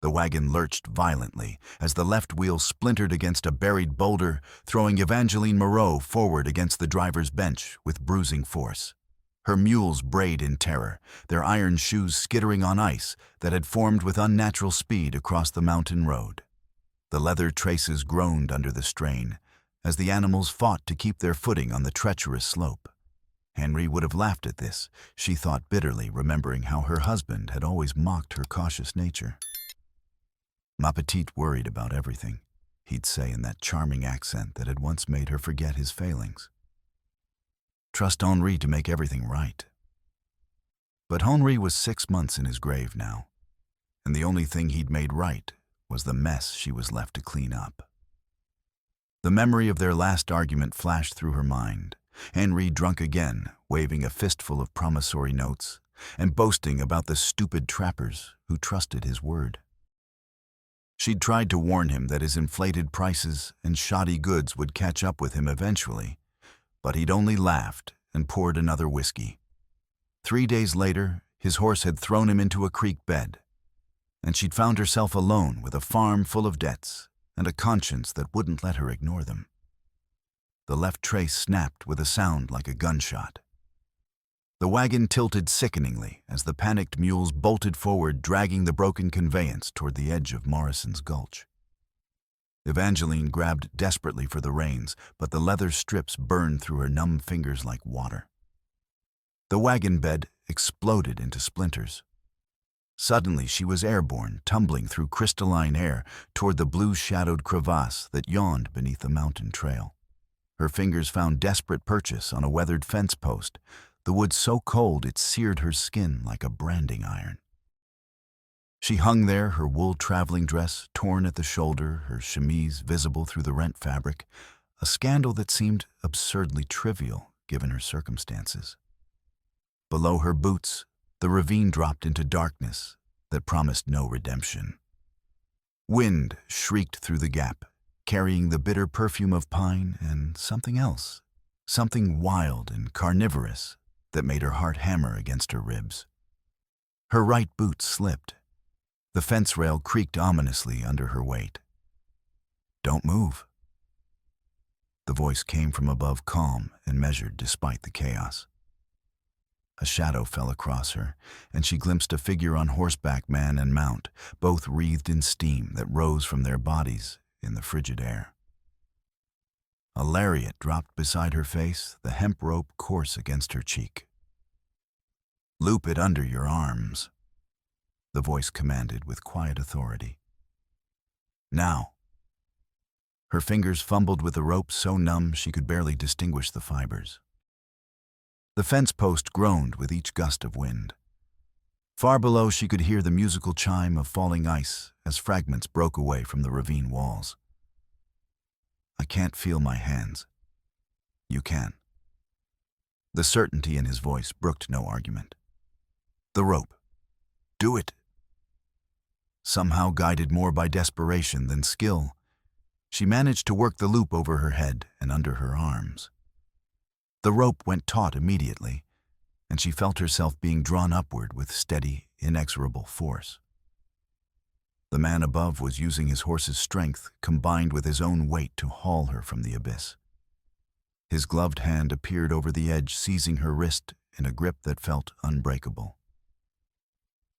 The wagon lurched violently as the left wheel splintered against a buried boulder, throwing Evangeline Moreau forward against the driver's bench with bruising force. Her mules brayed in terror, their iron shoes skittering on ice that had formed with unnatural speed across the mountain road. The leather traces groaned under the strain as the animals fought to keep their footing on the treacherous slope. Henry would have laughed at this, she thought bitterly, remembering how her husband had always mocked her cautious nature. "Ma petite worried about everything," he'd say in that charming accent that had once made her forget his failings. Trust Henri to make everything right. But Henri was 6 months in his grave now, and the only thing he'd made right was the mess she was left to clean up. The memory of their last argument flashed through her mind. Henri drunk again, waving a fistful of promissory notes, and boasting about the stupid trappers who trusted his word. She'd tried to warn him that his inflated prices and shoddy goods would catch up with him eventually, but he'd only laughed and poured another whiskey. 3 days later, his horse had thrown him into a creek bed, and she'd found herself alone with a farm full of debts and a conscience that wouldn't let her ignore them. The left trace snapped with a sound like a gunshot. The wagon tilted sickeningly as the panicked mules bolted forward, dragging the broken conveyance toward the edge of Morrison's Gulch. Evangeline grabbed desperately for the reins, but the leather strips burned through her numb fingers like water. The wagon bed exploded into splinters. Suddenly she was airborne, tumbling through crystalline air toward the blue-shadowed crevasse that yawned beneath the mountain trail. Her fingers found desperate purchase on a weathered fence post, the wood so cold it seared her skin like a branding iron. She hung there, her wool traveling dress torn at the shoulder, her chemise visible through the rent fabric, a scandal that seemed absurdly trivial given her circumstances. Below her boots, the ravine dropped into darkness that promised no redemption. Wind shrieked through the gap, carrying the bitter perfume of pine and something else, something wild and carnivorous that made her heart hammer against her ribs. Her right boot slipped. The fence rail creaked ominously under her weight. "Don't move." The voice came from above, calm and measured despite the chaos. A shadow fell across her, and she glimpsed a figure on horseback, man and mount, both wreathed in steam that rose from their bodies in the frigid air. A lariat dropped beside her face, the hemp rope coarse against her cheek. "Loop it under your arms," the voice commanded with quiet authority. "Now." Her fingers fumbled with the rope so numb she could barely distinguish the fibers. The fence post groaned with each gust of wind. Far below she could hear the musical chime of falling ice as fragments broke away from the ravine walls. "I can't feel my hands." "You can." The certainty in his voice brooked no argument. "The rope. Do it." Somehow, guided more by desperation than skill, she managed to work the loop over her head and under her arms. The rope went taut immediately, and she felt herself being drawn upward with steady, inexorable force. The man above was using his horse's strength combined with his own weight to haul her from the abyss. His gloved hand appeared over the edge, seizing her wrist in a grip that felt unbreakable.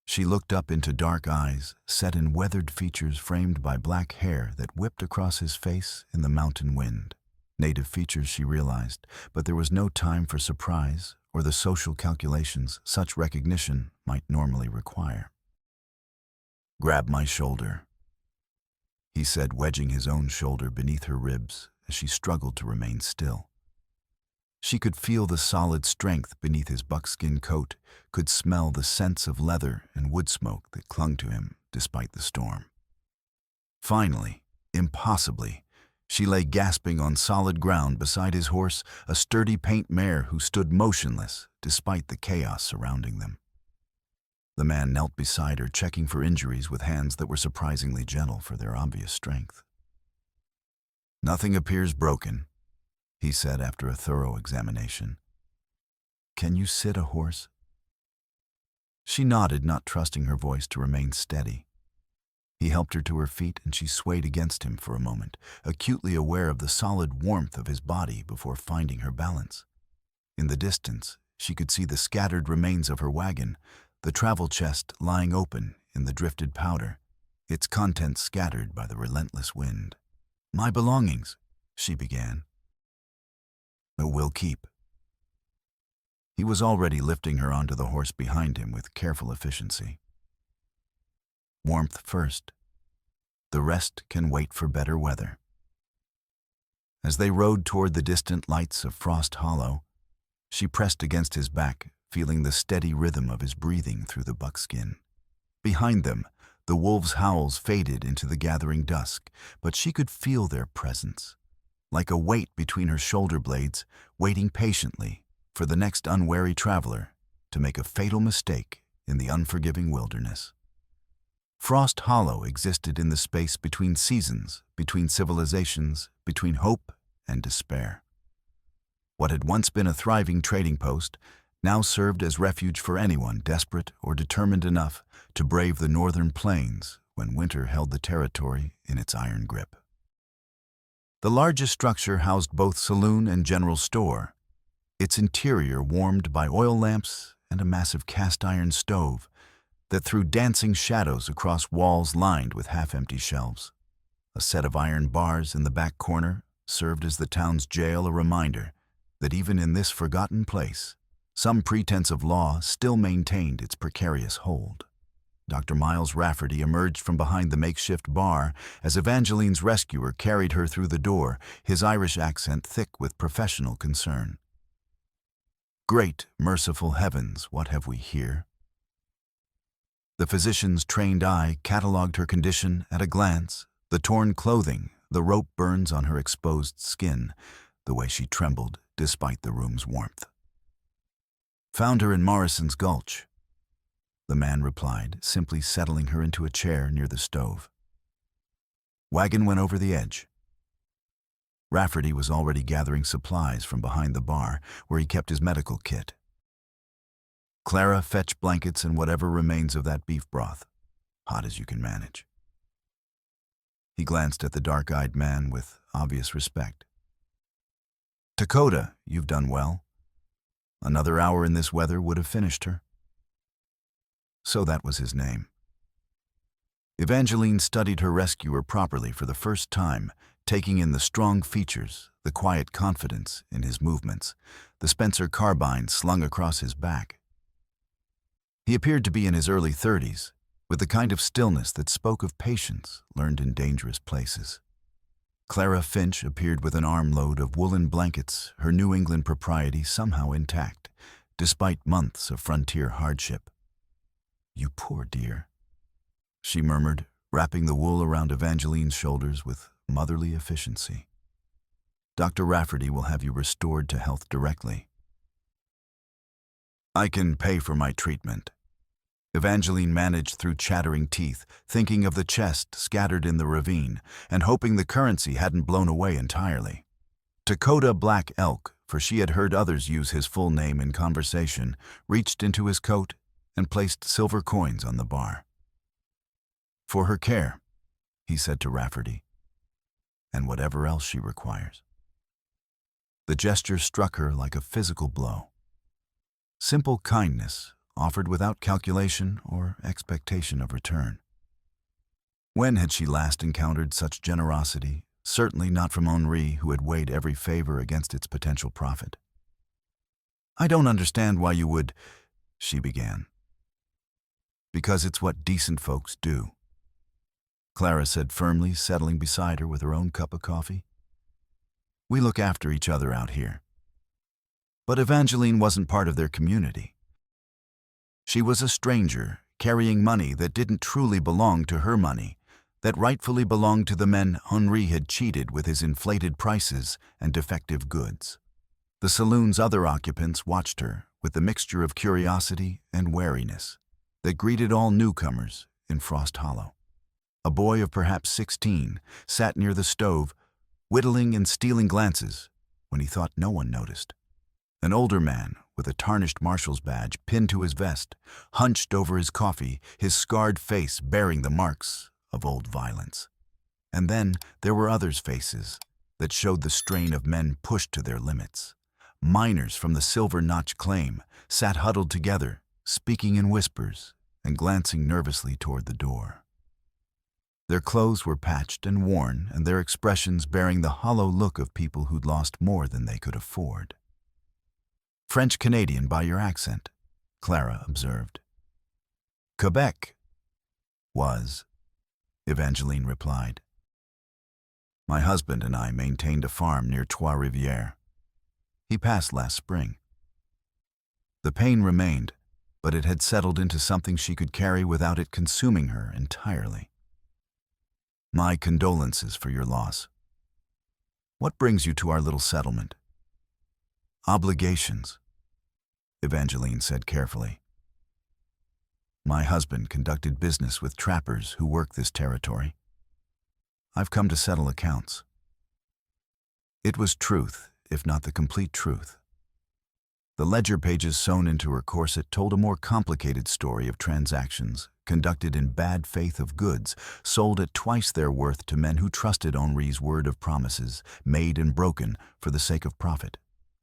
She looked up into dark eyes, set in weathered features framed by black hair that whipped across his face in the mountain wind. Native features, she realized, but there was no time for surprise or the social calculations such recognition might normally require. "Grab my shoulder," he said, wedging his own shoulder beneath her ribs as she struggled to remain still. She could feel the solid strength beneath his buckskin coat, could smell the scents of leather and wood smoke that clung to him despite the storm. Finally, impossibly, she lay gasping on solid ground beside his horse, a sturdy paint mare who stood motionless despite the chaos surrounding them. The man knelt beside her, checking for injuries with hands that were surprisingly gentle for their obvious strength. "Nothing appears broken," he said after a thorough examination. "Can you sit a horse?" She nodded, not trusting her voice to remain steady. helped her to her feet and she swayed against him for a moment, acutely aware of the solid warmth of his body before finding her balance. In the distance, she could see the scattered remains of her wagon, the travel chest lying open in the drifted powder, its contents scattered by the relentless wind. "My belongings," she began. "We'll keep." He was already lifting her onto the horse behind him with careful efficiency. "Warmth first. The rest can wait for better weather." As they rode toward the distant lights of Frost Hollow, she pressed against his back, feeling the steady rhythm of his breathing through the buckskin. Behind them, the wolves' howls faded into the gathering dusk, but she could feel their presence, like a weight between her shoulder blades, waiting patiently for the next unwary traveler to make a fatal mistake in the unforgiving wilderness. Frost Hollow existed in the space between seasons, between civilizations, between hope and despair. What had once been a thriving trading post now served as refuge for anyone desperate or determined enough to brave the northern plains when winter held the territory in its iron grip. The largest structure housed both saloon and general store, its interior warmed by oil lamps and a massive cast-iron stove that threw dancing shadows across walls lined with half-empty shelves. A set of iron bars in the back corner served as the town's jail, a reminder that even in this forgotten place, some pretense of law still maintained its precarious hold. Dr. Miles Rafferty emerged from behind the makeshift bar as Evangeline's rescuer carried her through the door, his Irish accent thick with professional concern. "Great, merciful heavens, what have we here?" The physician's trained eye catalogued her condition at a glance, the torn clothing, the rope burns on her exposed skin, the way she trembled despite the room's warmth. "Found her in Morrison's Gulch," the man replied, simply settling her into a chair near the stove. "Wagon went over the edge." Rafferty was already gathering supplies from behind the bar, where he kept his medical kit. "Clara, fetch blankets and whatever remains of that beef broth, hot as you can manage." He glanced at the dark-eyed man with obvious respect. "Dakota, you've done well. Another hour in this weather would have finished her." So that was his name. Evangeline studied her rescuer properly for the first time, taking in the strong features, the quiet confidence in his movements, the Spencer carbine slung across his back. He appeared to be in his early 30s, with the kind of stillness that spoke of patience learned in dangerous places. Clara Finch appeared with an armload of woolen blankets, her New England propriety somehow intact, despite months of frontier hardship. "You poor dear," she murmured, wrapping the wool around Evangeline's shoulders with motherly efficiency. "Dr. Rafferty will have you restored to health directly." "I can pay for my treatment," Evangeline managed through chattering teeth, thinking of the chest scattered in the ravine and hoping the currency hadn't blown away entirely. Dakota Black Elk, for she had heard others use his full name in conversation, reached into his coat and placed silver coins on the bar. "For her care," he said to Rafferty, "and whatever else she requires." The gesture struck her like a physical blow. Simple kindness, offered without calculation or expectation of return. When had she last encountered such generosity? Certainly not from Henri, who had weighed every favor against its potential profit. "I don't understand why you would," she began. "Because it's what decent folks do," Clara said firmly, settling beside her with her own cup of coffee. "We look after each other out here." But Evangeline wasn't part of their community. She was a stranger, carrying money that didn't truly belong to her money, that rightfully belonged to the men Henri had cheated with his inflated prices and defective goods. The saloon's other occupants watched her with the mixture of curiosity and wariness that greeted all newcomers in Frost Hollow. A boy of perhaps 16 sat near the stove, whittling and stealing glances when he thought no one noticed. An older man with a tarnished marshal's badge pinned to his vest, hunched over his coffee, his scarred face bearing the marks of old violence. And then there were others' faces that showed the strain of men pushed to their limits. Miners from the Silver Notch claim sat huddled together, speaking in whispers and glancing nervously toward the door. Their clothes were patched and worn, and their expressions bearing the hollow look of people who'd lost more than they could afford. "French-Canadian by your accent," Clara observed. "Quebec was," Evangeline replied. "My husband and I maintained a farm near Trois-Rivières. He passed last spring." The pain remained, but it had settled into something she could carry without it consuming her entirely. "My condolences for your loss. What brings you to our little settlement?" "Obligations," Evangeline said carefully. "My husband conducted business with trappers who work this territory. I've come to settle accounts." It was truth, if not the complete truth. The ledger pages sewn into her corset told a more complicated story of transactions conducted in bad faith of goods sold at twice their worth to men who trusted Henri's word of promises, made and broken for the sake of profit.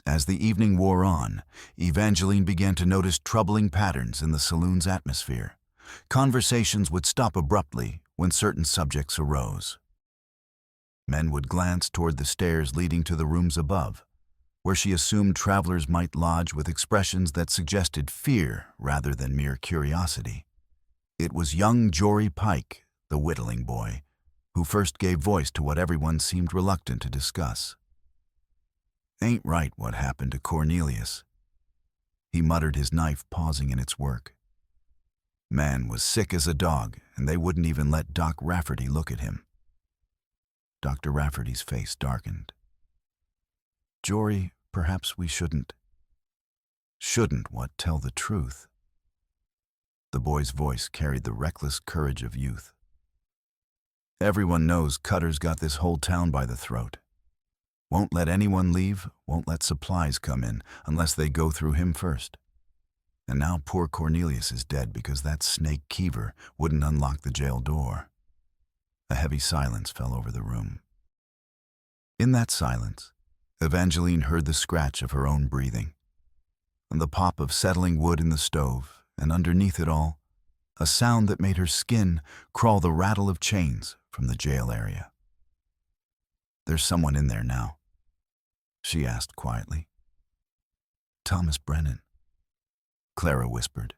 As the evening wore on, Evangeline began to notice troubling patterns in the saloon's atmosphere. Conversations would stop abruptly when certain subjects arose. Men would glance toward the stairs leading to the rooms above, where she assumed travelers might lodge with expressions that suggested fear rather than mere curiosity. It was young Jory Pike, the whittling boy, who first gave voice to what everyone seemed reluctant to discuss. "Ain't right what happened to Cornelius," he muttered, his knife pausing in its work. "Man was sick as a dog, and they wouldn't even let Doc Rafferty look at him." Dr. Rafferty's face darkened. "Jory, perhaps we shouldn't." "Shouldn't what? Tell the truth." The boy's voice carried the reckless courage of youth. "Everyone knows Cutter's got this whole town by the throat. Won't let anyone leave, won't let supplies come in unless they go through him first. And now poor Cornelius is dead because that snake Keever wouldn't unlock the jail door." A heavy silence fell over the room. In that silence, Evangeline heard the scratch of her own breathing, and the pop of settling wood in the stove, and underneath it all, a sound that made her skin crawl, the rattle of chains from the jail area. "There's someone in there now?" she asked quietly. "Thomas Brennan," Clara whispered.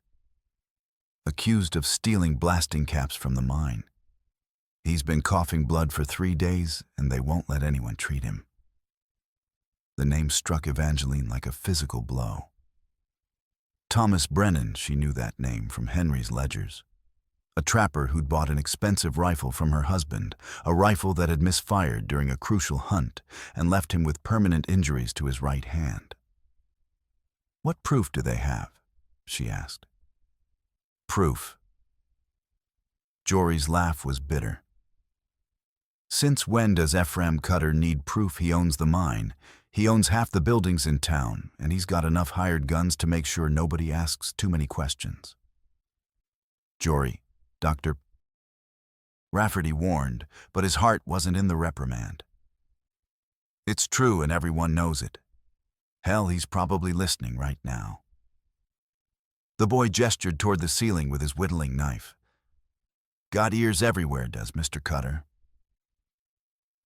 "Accused of stealing blasting caps from the mine. He's been coughing blood for 3 days, and they won't let anyone treat him." The name struck Evangeline like a physical blow. Thomas Brennan, she knew that name from Henry's ledgers. A trapper who'd bought an expensive rifle from her husband, a rifle that had misfired during a crucial hunt and left him with permanent injuries to his right hand. "What proof do they have?" she asked. "Proof." Jory's laugh was bitter. "Since when does Ephraim Cutter need proof he owns the mine? He owns half the buildings in town, and he's got enough hired guns to make sure nobody asks too many questions." "Jory, Dr. Rafferty warned, but his heart wasn't in the reprimand. It's true, and everyone knows it. Hell, he's probably listening right now." The boy gestured toward the ceiling with his whittling knife. "Got ears everywhere, does Mr. Cutter."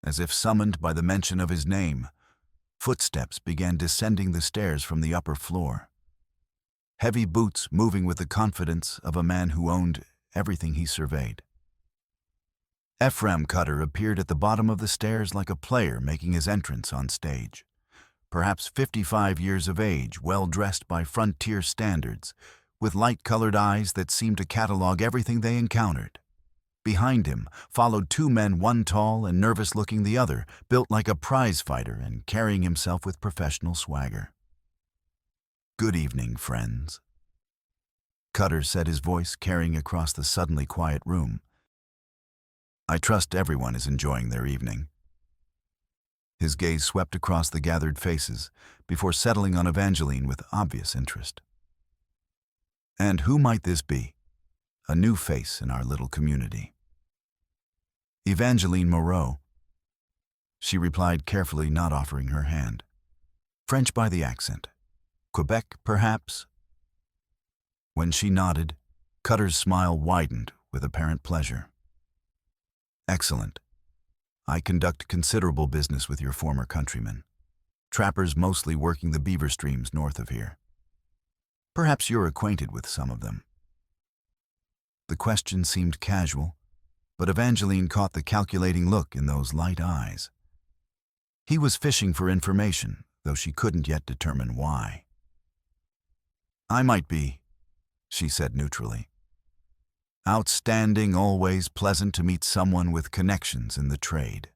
As if summoned by the mention of his name, footsteps began descending the stairs from the upper floor. Heavy boots moving with the confidence of a man who owned everything he surveyed. Ephraim Cutter appeared at the bottom of the stairs like a player making his entrance on stage. Perhaps 55 years of age, well-dressed by frontier standards, with light-colored eyes that seemed to catalog everything they encountered. Behind him followed 2 men, one tall and nervous-looking, the other built like a prize fighter and carrying himself with professional swagger. "Good evening, friends," Cutter said, his voice carrying across the suddenly quiet room. "I trust everyone is enjoying their evening." His gaze swept across the gathered faces before settling on Evangeline with obvious interest. "And who might this be? A new face in our little community." Evangeline Moreau. She replied carefully, not offering her hand. French by the accent. Quebec, perhaps? When she nodded, Cutter's smile widened with apparent pleasure. Excellent. I conduct considerable business with your former countrymen. Trappers mostly working the beaver streams north of here. Perhaps you're acquainted with some of them. The question seemed casual, but Evangeline caught the calculating look in those light eyes. He was fishing for information, though she couldn't yet determine why. I might be, she said neutrally. Outstanding, always pleasant to meet someone with connections in the trade.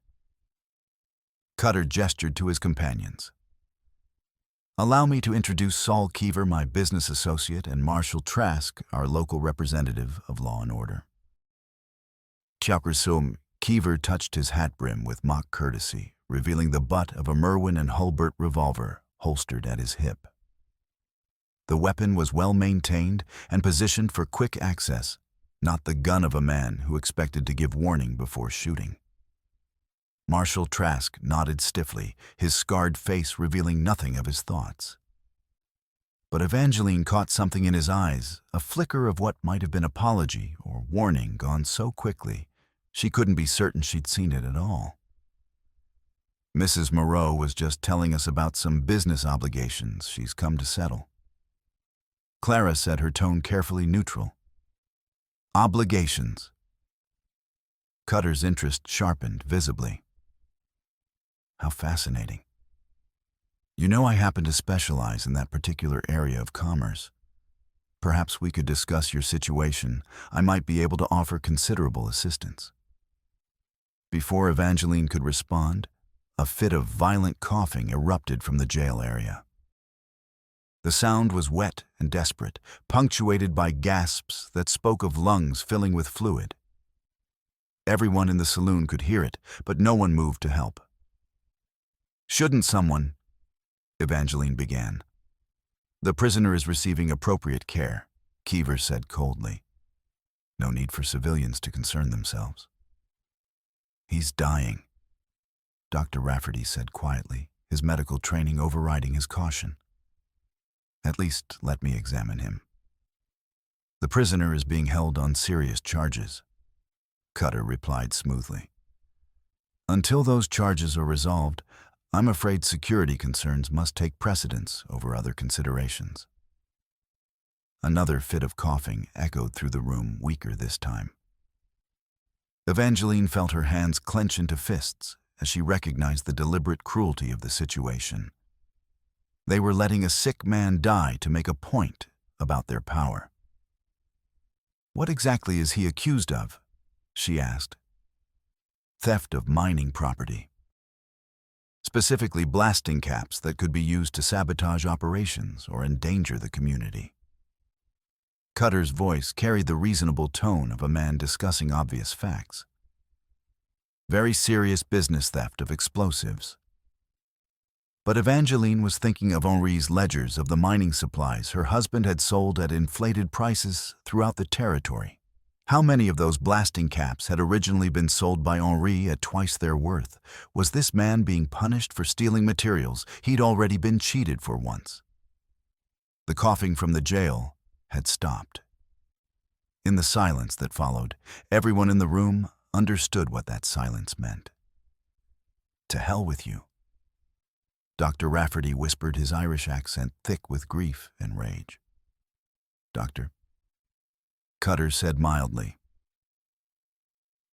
Cutter gestured to his companions. Allow me to introduce Saul Keever, my business associate, and Marshall Trask, our local representative of law and order. Kyakursum, Keever touched his hat brim with mock courtesy, revealing the butt of a Merwin and Hulbert revolver holstered at his hip. The weapon was well maintained and positioned for quick access, not the gun of a man who expected to give warning before shooting. Marshall Trask nodded stiffly, his scarred face revealing nothing of his thoughts. But Evangeline caught something in his eyes, a flicker of what might have been apology or warning gone so quickly, she couldn't be certain she'd seen it at all. Mrs. Moreau was just telling us about some business obligations she's come to settle. Clara said, her tone carefully neutral. Obligations. Cutter's interest sharpened visibly. How fascinating. You know, I happen to specialize in that particular area of commerce. Perhaps we could discuss your situation. I might be able to offer considerable assistance. Before Evangeline could respond, a fit of violent coughing erupted from the jail area. The sound was wet and desperate, punctuated by gasps that spoke of lungs filling with fluid. Everyone in the saloon could hear it, but no one moved to help. Shouldn't someone? Evangeline began. The prisoner is receiving appropriate care, Keever said coldly. No need for civilians to concern themselves. He's dying, Dr. Rafferty said quietly, his medical training overriding his caution. At least let me examine him. The prisoner is being held on serious charges, Cutter replied smoothly. Until those charges are resolved, I'm afraid security concerns must take precedence over other considerations. Another fit of coughing echoed through the room, weaker this time. Evangeline felt her hands clench into fists as she recognized the deliberate cruelty of the situation. They were letting a sick man die to make a point about their power. What exactly is he accused of? She asked. Theft of mining property. Specifically blasting caps that could be used to sabotage operations or endanger the community. Cutter's voice carried the reasonable tone of a man discussing obvious facts. Very serious business theft of explosives. But Evangeline was thinking of Henri's ledgers of the mining supplies her husband had sold at inflated prices throughout the territory. How many of those blasting caps had originally been sold by Henri at twice their worth? Was this man being punished for stealing materials he'd already been cheated for once? The coughing from the jail had stopped. In the silence that followed, everyone in the room understood what that silence meant. To hell with you. Dr. Rafferty whispered, his Irish accent thick with grief and rage. Doctor, Cutter said mildly.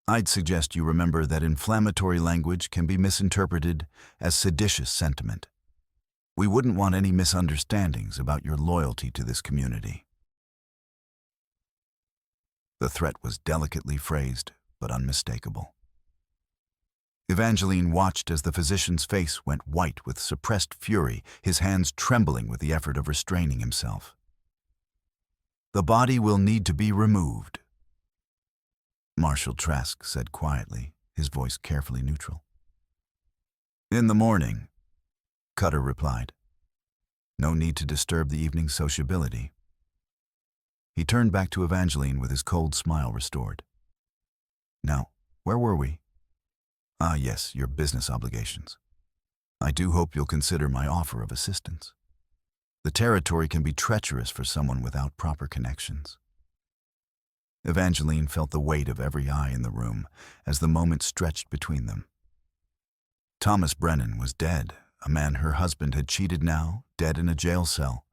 I'd suggest you remember that inflammatory language can be misinterpreted as seditious sentiment. We wouldn't want any misunderstandings about your loyalty to this community. The threat was delicately phrased, but unmistakable. Evangeline watched as the physician's face went white with suppressed fury, his hands trembling with the effort of restraining himself. The body will need to be removed, Marshall Trask said quietly, his voice carefully neutral. In the morning, Cutter replied. No need to disturb the evening's sociability. He turned back to Evangeline with his cold smile restored. Now, where were we? Ah, yes, your business obligations. I do hope you'll consider my offer of assistance. The territory can be treacherous for someone without proper connections. Evangeline felt the weight of every eye in the room as the moment stretched between them. Thomas Brennan was dead, a man her husband had cheated now, dead in a jail cell,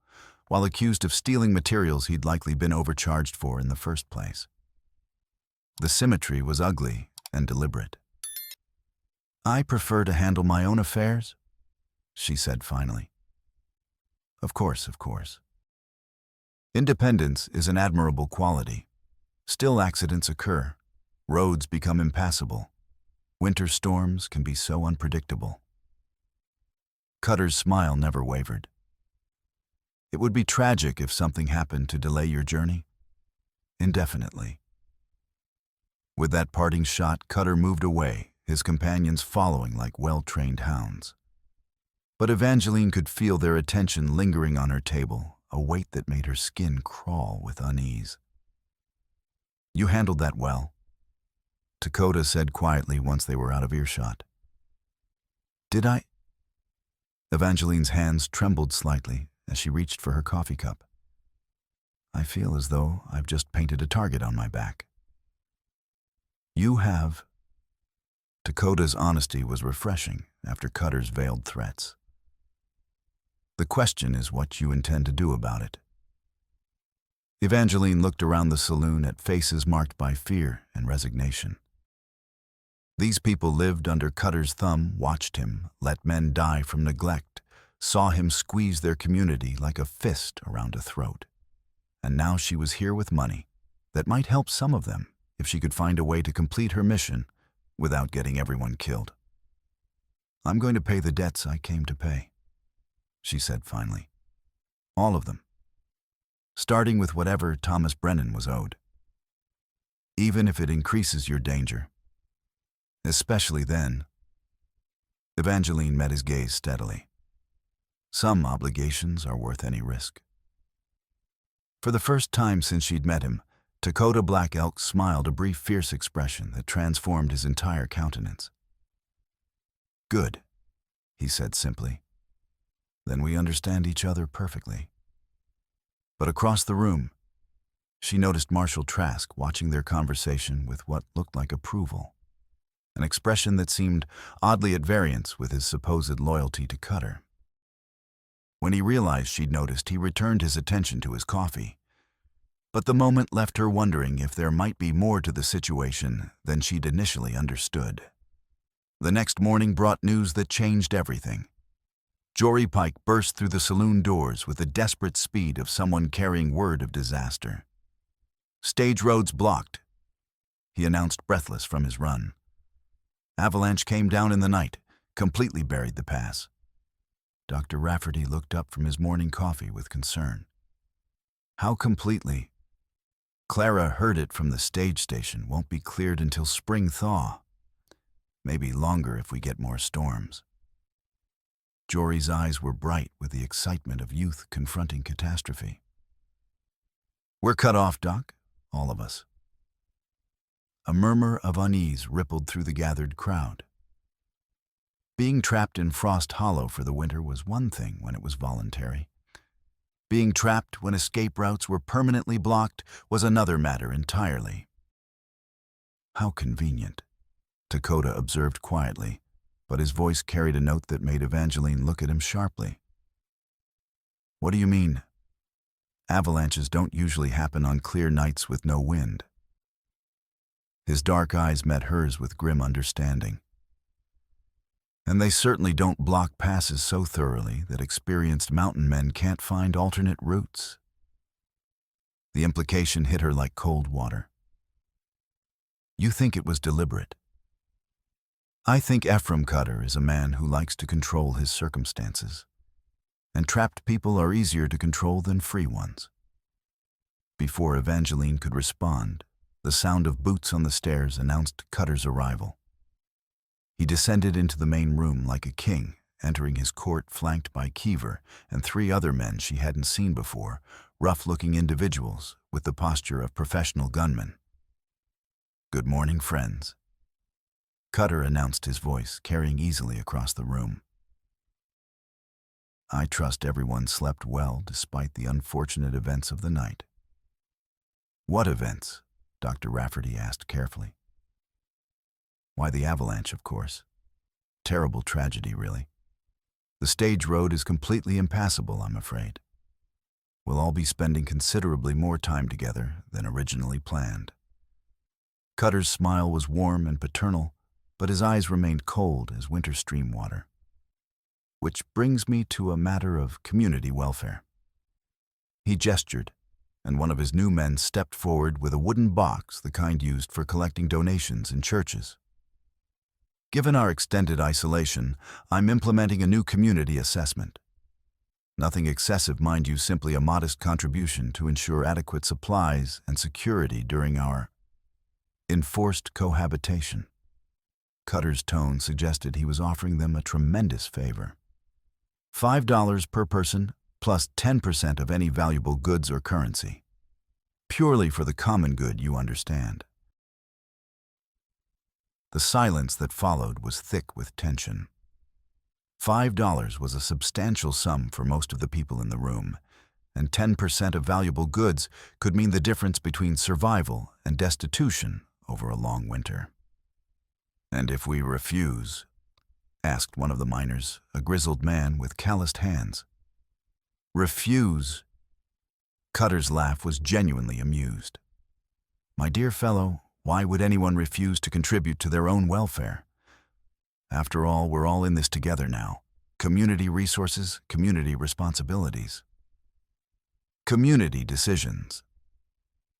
while accused of stealing materials he'd likely been overcharged for in the first place. The symmetry was ugly and deliberate. "I prefer to handle my own affairs," she said finally. Of course. Independence is an admirable quality. Still, accidents occur. Roads become impassable. Winter storms can be so unpredictable. Cutter's smile never wavered. It would be tragic if something happened to delay your journey indefinitely. With that parting shot, Cutter moved away, his companions following like well-trained hounds. But Evangeline could feel their attention lingering on her table, a weight that made her skin crawl with unease. "You handled that well," Lakota said quietly once they were out of earshot. "Did I?" Evangeline's hands trembled slightly as she reached for her coffee cup. "I feel as though I've just painted a target on my back." "You have." Dakota's honesty was refreshing after Cutter's veiled threats. "The question is what you intend to do about it." Evangeline looked around the saloon at faces marked by fear and resignation. These people lived under Cutter's thumb, watched him let men die from neglect, saw him squeeze their community like a fist around a throat. And now she was here with money that might help some of them if she could find a way to complete her mission without getting everyone killed. "I'm going to pay the debts I came to pay," she said finally. "All of them. Starting with whatever Thomas Brennan was owed. Even if it increases your danger. Especially then." Evangeline met his gaze steadily. Some obligations are worth any risk. For the first time since she'd met him, Lakota Black Elk smiled a brief fierce expression that transformed his entire countenance. "Good," he said simply. "Then we understand each other perfectly." But across the room, she noticed Marshal Trask watching their conversation with what looked like approval, an expression that seemed oddly at variance with his supposed loyalty to Cutter. When he realized she'd noticed, he returned his attention to his coffee. But the moment left her wondering if there might be more to the situation than she'd initially understood. The next morning brought news that changed everything. Jory Pike burst through the saloon doors with the desperate speed of someone carrying word of disaster. "Stage roads blocked," he announced, breathless from his run. "Avalanche came down in the night, completely buried the pass." Dr. Rafferty looked up from his morning coffee with concern. "How completely?" "Clara heard it from the stage station. Won't be cleared until spring thaw. Maybe longer if we get more storms." Jory's eyes were bright with the excitement of youth confronting catastrophe. "We're cut off, Doc, all of us." A murmur of unease rippled through the gathered crowd. Being trapped in Frost Hollow for the winter was one thing when it was voluntary. Being trapped when escape routes were permanently blocked was another matter entirely. "How convenient," Lakota observed quietly, but his voice carried a note that made Evangeline look at him sharply. "What do you mean?" "Avalanches don't usually happen on clear nights with no wind." His dark eyes met hers with grim understanding. "And they certainly don't block passes so thoroughly that experienced mountain men can't find alternate routes." The implication hit her like cold water. "You think it was deliberate?" "I think Ephraim Cutter is a man who likes to control his circumstances, and trapped people are easier to control than free ones." Before Evangeline could respond, the sound of boots on the stairs announced Cutter's arrival. He descended into the main room like a king, entering his court flanked by Keever and 3 other men she hadn't seen before, rough-looking individuals with the posture of professional gunmen. "Good morning, friends." Cutter announced, his voice carrying easily across the room. I trust everyone slept well despite the unfortunate events of the night. What events? Dr. Rafferty asked carefully. Why, the avalanche, of course. Terrible tragedy, really. The stage road is completely impassable, I'm afraid. We'll all be spending considerably more time together than originally planned. Cutter's smile was warm and paternal, but his eyes remained cold as winter stream water. Which brings me to a matter of community welfare. He gestured, and one of his new men stepped forward with a wooden box, the kind used for collecting donations in churches. Given our extended isolation, I'm implementing a new community assessment. Nothing excessive, mind you, simply a modest contribution to ensure adequate supplies and security during our enforced cohabitation. Cutter's tone suggested he was offering them a tremendous favor. $5 per person, plus 10% of any valuable goods or currency. Purely for the common good, you understand. The silence that followed was thick with tension. $5 was a substantial sum for most of the people in the room, and 10% of valuable goods could mean the difference between survival and destitution over a long winter. And if we refuse? Asked one of the miners, a grizzled man with calloused hands. Refuse? Cutter's laugh was genuinely amused. My dear fellow, why would anyone refuse to contribute to their own welfare? After all, we're all in this together now. Community resources, community responsibilities. Community decisions,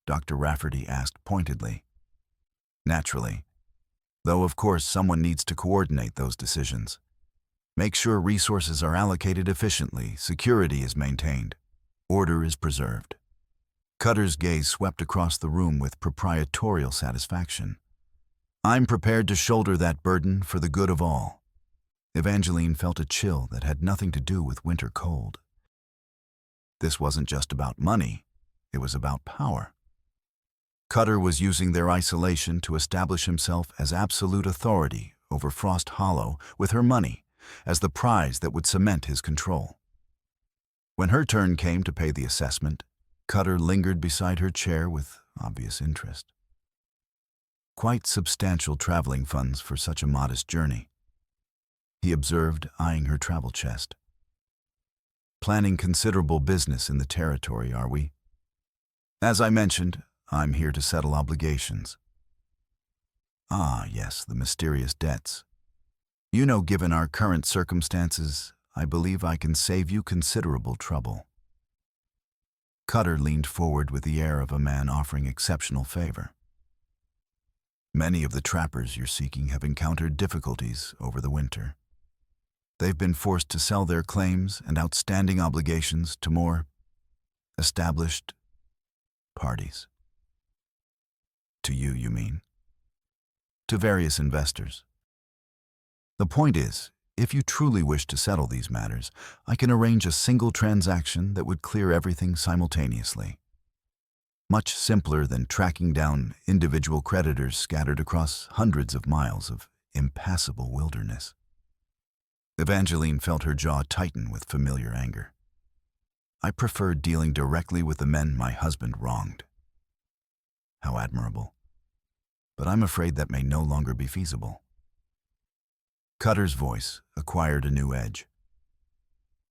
Dr. Rafferty asked pointedly. Naturally. Though of course someone needs to coordinate those decisions. Make sure resources are allocated efficiently, security is maintained, order is preserved. Cutter's gaze swept across the room with proprietorial satisfaction. I'm prepared to shoulder that burden for the good of all. Evangeline felt a chill that had nothing to do with winter cold. This wasn't just about money, it was about power. Cutter was using their isolation to establish himself as absolute authority over Frost Hollow with her money, as the prize that would cement his control. When her turn came to pay the assessment, Cutter lingered beside her chair with obvious interest. Quite substantial traveling funds for such a modest journey, he observed, eyeing her travel chest. Planning considerable business in the territory, are we? As I mentioned, I'm here to settle obligations. Ah, yes, the mysterious debts. You know, given our current circumstances, I believe I can save you considerable trouble. Cutter leaned forward with the air of a man offering exceptional favor. Many of the trappers you're seeking have encountered difficulties over the winter. They've been forced to sell their claims and outstanding obligations to more established parties. To you, you mean? To various investors. The point is, if you truly wish to settle these matters, I can arrange a single transaction that would clear everything simultaneously. Much simpler than tracking down individual creditors scattered across hundreds of miles of impassable wilderness. Evangeline felt her jaw tighten with familiar anger. I prefer dealing directly with the men my husband wronged. How admirable. But I'm afraid that may no longer be feasible. Cutter's voice acquired a new edge.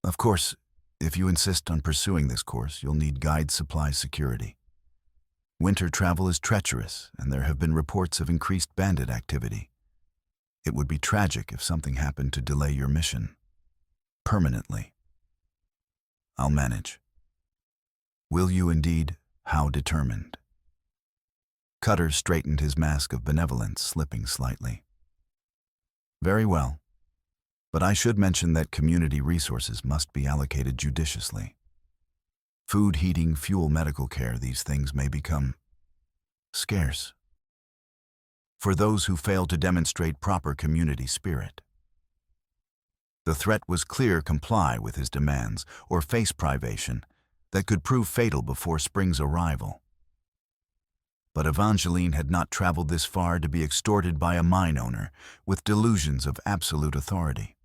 Of course, if you insist on pursuing this course, you'll need guide supply security. Winter travel is treacherous, and there have been reports of increased bandit activity. It would be tragic if something happened to delay your mission. Permanently. I'll manage. Will you indeed? How determined? Cutter straightened his mask of benevolence, slipping slightly. Very well. But I should mention that community resources must be allocated judiciously. Food, heating, fuel, medical care, these things may become scarce for those who fail to demonstrate proper community spirit. The threat was clear: comply with his demands or face privation that could prove fatal before spring's arrival. But Evangeline had not traveled this far to be extorted by a mine owner with delusions of absolute authority.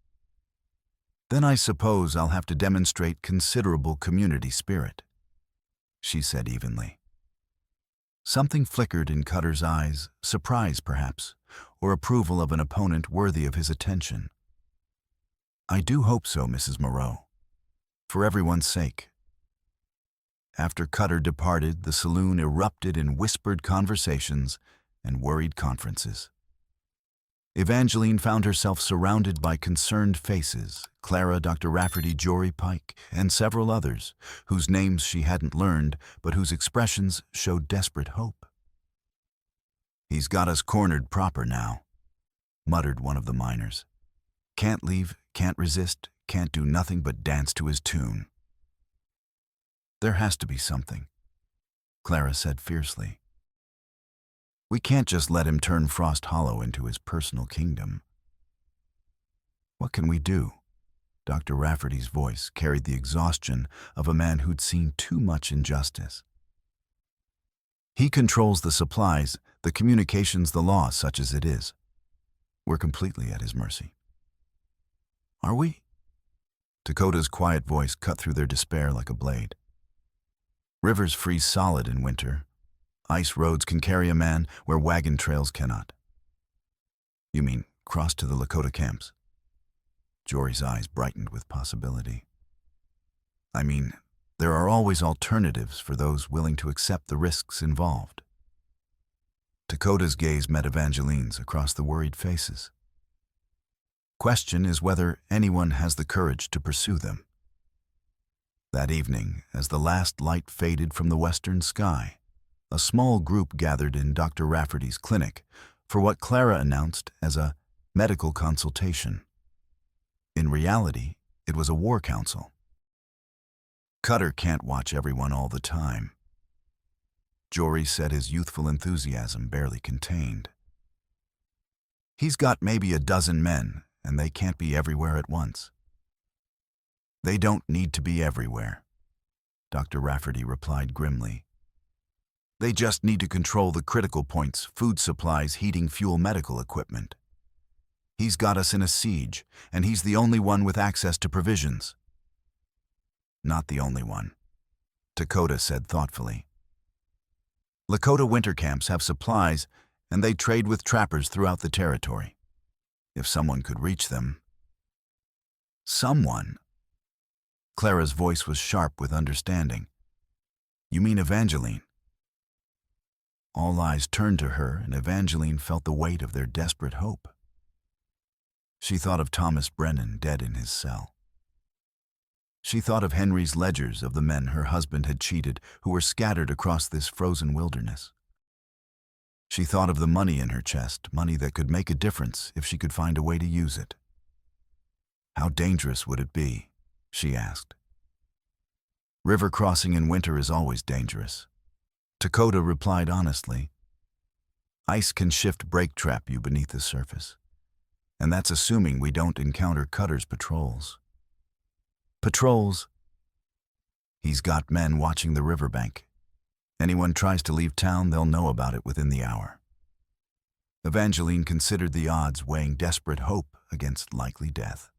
"Then I suppose I'll have to demonstrate considerable community spirit," she said evenly. Something flickered in Cutter's eyes, surprise perhaps, or approval of an opponent worthy of his attention. "I do hope so, Mrs. Moreau. For everyone's sake." After Cutter departed, the saloon erupted in whispered conversations and worried conferences. Evangeline found herself surrounded by concerned faces, Clara, Dr. Rafferty, Jory Pike, and several others, whose names she hadn't learned, but whose expressions showed desperate hope. "He's got us cornered proper now," muttered one of the miners. "Can't leave, can't resist, can't do nothing but dance to his tune." "There has to be something," Clara said fiercely. "We can't just let him turn Frost Hollow into his personal kingdom." "What can we do?" Dr. Rafferty's voice carried the exhaustion of a man who'd seen too much injustice. "He controls the supplies, the communications, the law, such as it is. We're completely at his mercy." "Are we?" Dakota's quiet voice cut through their despair like a blade. "Rivers freeze solid in winter. Ice roads can carry a man where wagon trails cannot." "You mean cross to the Lakota camps?" Jory's eyes brightened with possibility. "I mean, there are always alternatives for those willing to accept the risks involved." Dakota's gaze met Evangeline's across the worried faces. "Question is whether anyone has the courage to pursue them." That evening, as the last light faded from the western sky, a small group gathered in Dr. Rafferty's clinic for what Clara announced as a medical consultation. In reality, it was a war council. "Cutter can't watch everyone all the time," Jory said, his youthful enthusiasm barely contained. "He's got maybe a dozen men, and they can't be everywhere at once." "They don't need to be everywhere," Dr. Rafferty replied grimly. "They just need to control the critical points: food supplies, heating, fuel, medical equipment. He's got us in a siege, and he's the only one with access to provisions." "Not the only one," Dakota said thoughtfully. "Lakota winter camps have supplies, and they trade with trappers throughout the territory. If someone could reach them." "Someone?" Clara's voice was sharp with understanding. "You mean Evangeline?" All eyes turned to her, and Evangeline felt the weight of their desperate hope. She thought of Thomas Brennan dead in his cell. She thought of Henry's ledgers of the men her husband had cheated, who were scattered across this frozen wilderness. She thought of the money in her chest, money that could make a difference if she could find a way to use it. "How dangerous would it be?" she asked. "River crossing in winter is always dangerous," Dakota replied honestly. "Ice can shift, brake trap you beneath the surface. And that's assuming we don't encounter Cutter's patrols." "Patrols?" "He's got men watching the riverbank. Anyone tries to leave town, they'll know about it within the hour." Evangeline considered the odds, weighing desperate hope against likely death.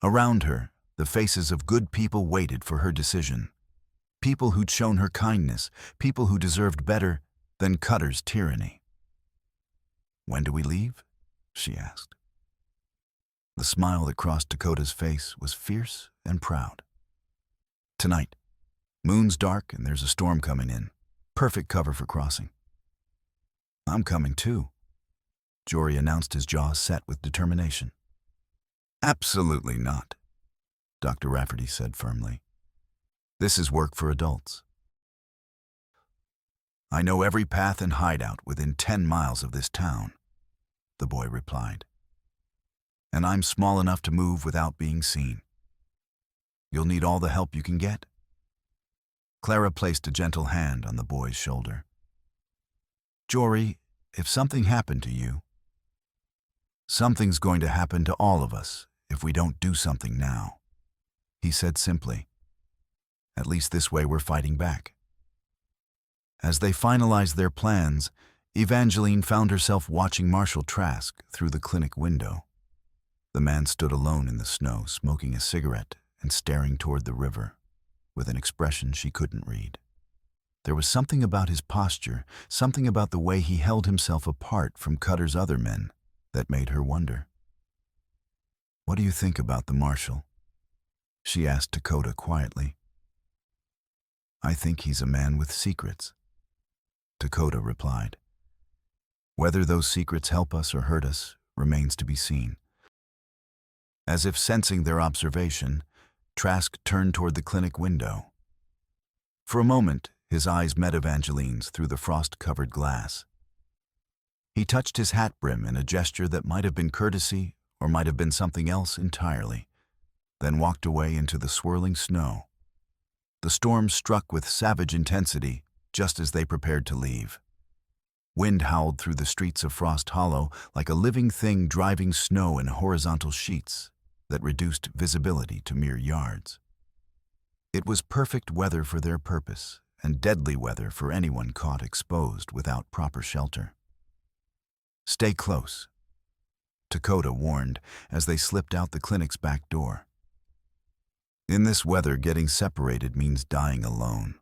Around her, the faces of good people waited for her decision. People who'd shown her kindness, people who deserved better than Cutter's tyranny. "When do we leave?" she asked. The smile that crossed Dakota's face was fierce and proud. "Tonight. Moon's dark and there's a storm coming in. Perfect cover for crossing." "I'm coming too," Jory announced, his jaws set with determination. "Absolutely not," Dr. Rafferty said firmly. "This is work for adults." "I know every path and hideout within 10 miles of this town," the boy replied. "And I'm small enough to move without being seen. You'll need all the help you can get." Clara placed a gentle hand on the boy's shoulder. "Jory, if something happened to you..." "Something's going to happen to all of us if we don't do something now," he said simply. "At least this way we're fighting back." As they finalized their plans, Evangeline found herself watching Marshal Trask through the clinic window. The man stood alone in the snow, smoking a cigarette and staring toward the river, with an expression she couldn't read. There was something about his posture, something about the way he held himself apart from Cutter's other men, that made her wonder. "What do you think about the Marshal?" she asked Dakota quietly. "I think he's a man with secrets," Dakota replied. "Whether those secrets help us or hurt us remains to be seen." As if sensing their observation, Trask turned toward the clinic window. For a moment, his eyes met Evangeline's through the frost-covered glass. He touched his hat brim in a gesture that might have been courtesy or might have been something else entirely, then walked away into the swirling snow. The storm struck with savage intensity just as they prepared to leave. Wind howled through the streets of Frost Hollow like a living thing driving snow in horizontal sheets that reduced visibility to mere yards. It was perfect weather for their purpose, and deadly weather for anyone caught exposed without proper shelter. "Stay close," Dakota warned as they slipped out the clinic's back door. In this weather, getting separated means dying alone.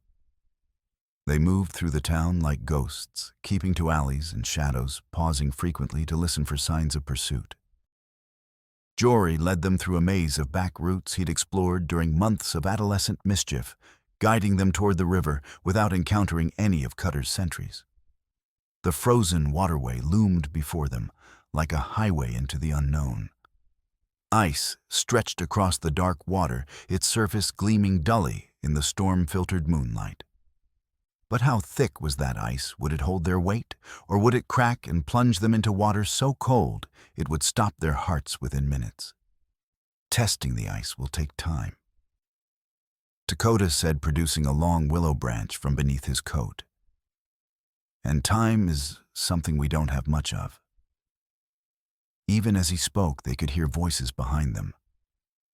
They moved through the town like ghosts, keeping to alleys and shadows, pausing frequently to listen for signs of pursuit. Jory led them through a maze of back routes he'd explored during months of adolescent mischief, guiding them toward the river without encountering any of Cutter's sentries. The frozen waterway loomed before them, like a highway into the unknown. Ice stretched across the dark water, its surface gleaming dully in the storm-filtered moonlight. But how thick was that ice? Would it hold their weight, or would it crack and plunge them into water so cold it would stop their hearts within minutes? Testing the ice will take time, Dakota said, producing a long willow branch from beneath his coat. And time is something we don't have much of. Even as he spoke, they could hear voices behind them.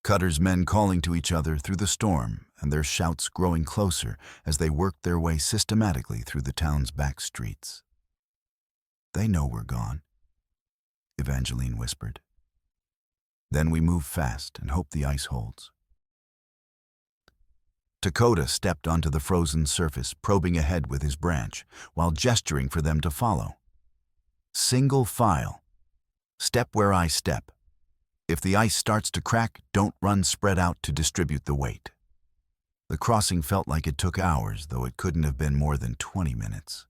Cutter's men calling to each other through the storm, and their shouts growing closer as they worked their way systematically through the town's back streets. "They know we're gone," Evangeline whispered. "Then we move fast and hope the ice holds." Dakota stepped onto the frozen surface, probing ahead with his branch, while gesturing for them to follow. "Single file. Step where I step. If the ice starts to crack, don't run spread out to distribute the weight." The crossing felt like it took hours, though it couldn't have been more than 20 minutes.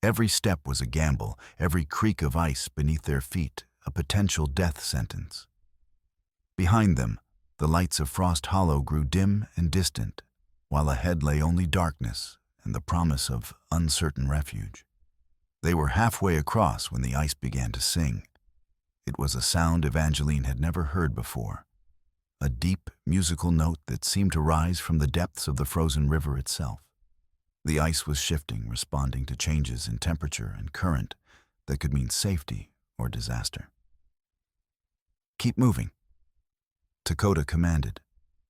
Every step was a gamble, every creak of ice beneath their feet a potential death sentence. Behind them, the lights of Frost Hollow grew dim and distant, while ahead lay only darkness and the promise of uncertain refuge. They were halfway across when the ice began to sing. It was a sound Evangeline had never heard before, a deep musical note that seemed to rise from the depths of the frozen river itself. The ice was shifting, responding to changes in temperature and current that could mean safety or disaster. "Keep moving," Dakota commanded,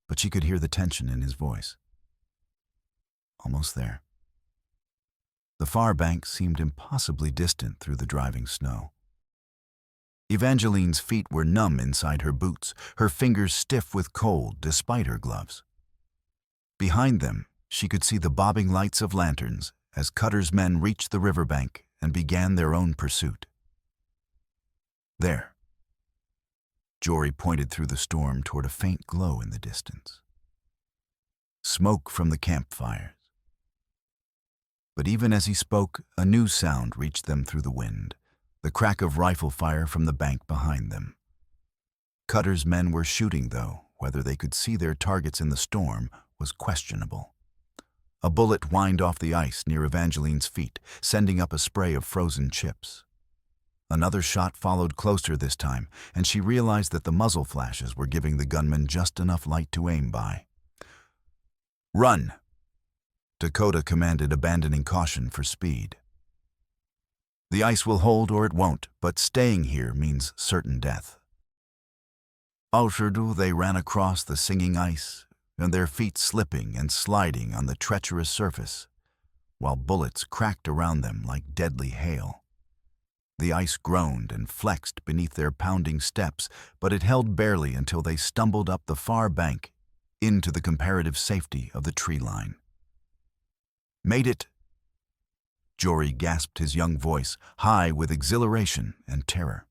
but she could hear the tension in his voice. Almost there. The far bank seemed impossibly distant through the driving snow. Evangeline's feet were numb inside her boots, her fingers stiff with cold despite her gloves. Behind them, she could see the bobbing lights of lanterns as Cutter's men reached the riverbank and began their own pursuit. There. Jory pointed through the storm toward a faint glow in the distance. Smoke from the campfires. But even as he spoke, a new sound reached them through the wind, the crack of rifle fire from the bank behind them. Cutter's men were shooting, though whether they could see their targets in the storm was questionable. A bullet whined off the ice near Evangeline's feet, sending up a spray of frozen chips. Another shot followed closer this time, and she realized that the muzzle flashes were giving the gunman just enough light to aim by. "Run!" Dakota commanded, abandoning caution for speed. "The ice will hold or it won't, but staying here means certain death." Outrdu, they ran across the singing ice, and their feet slipping and sliding on the treacherous surface, while bullets cracked around them like deadly hail. The ice groaned and flexed beneath their pounding steps, but it held barely until they stumbled up the far bank into the comparative safety of the tree line. "Made it!" Jory gasped, his young voice high with exhilaration and terror.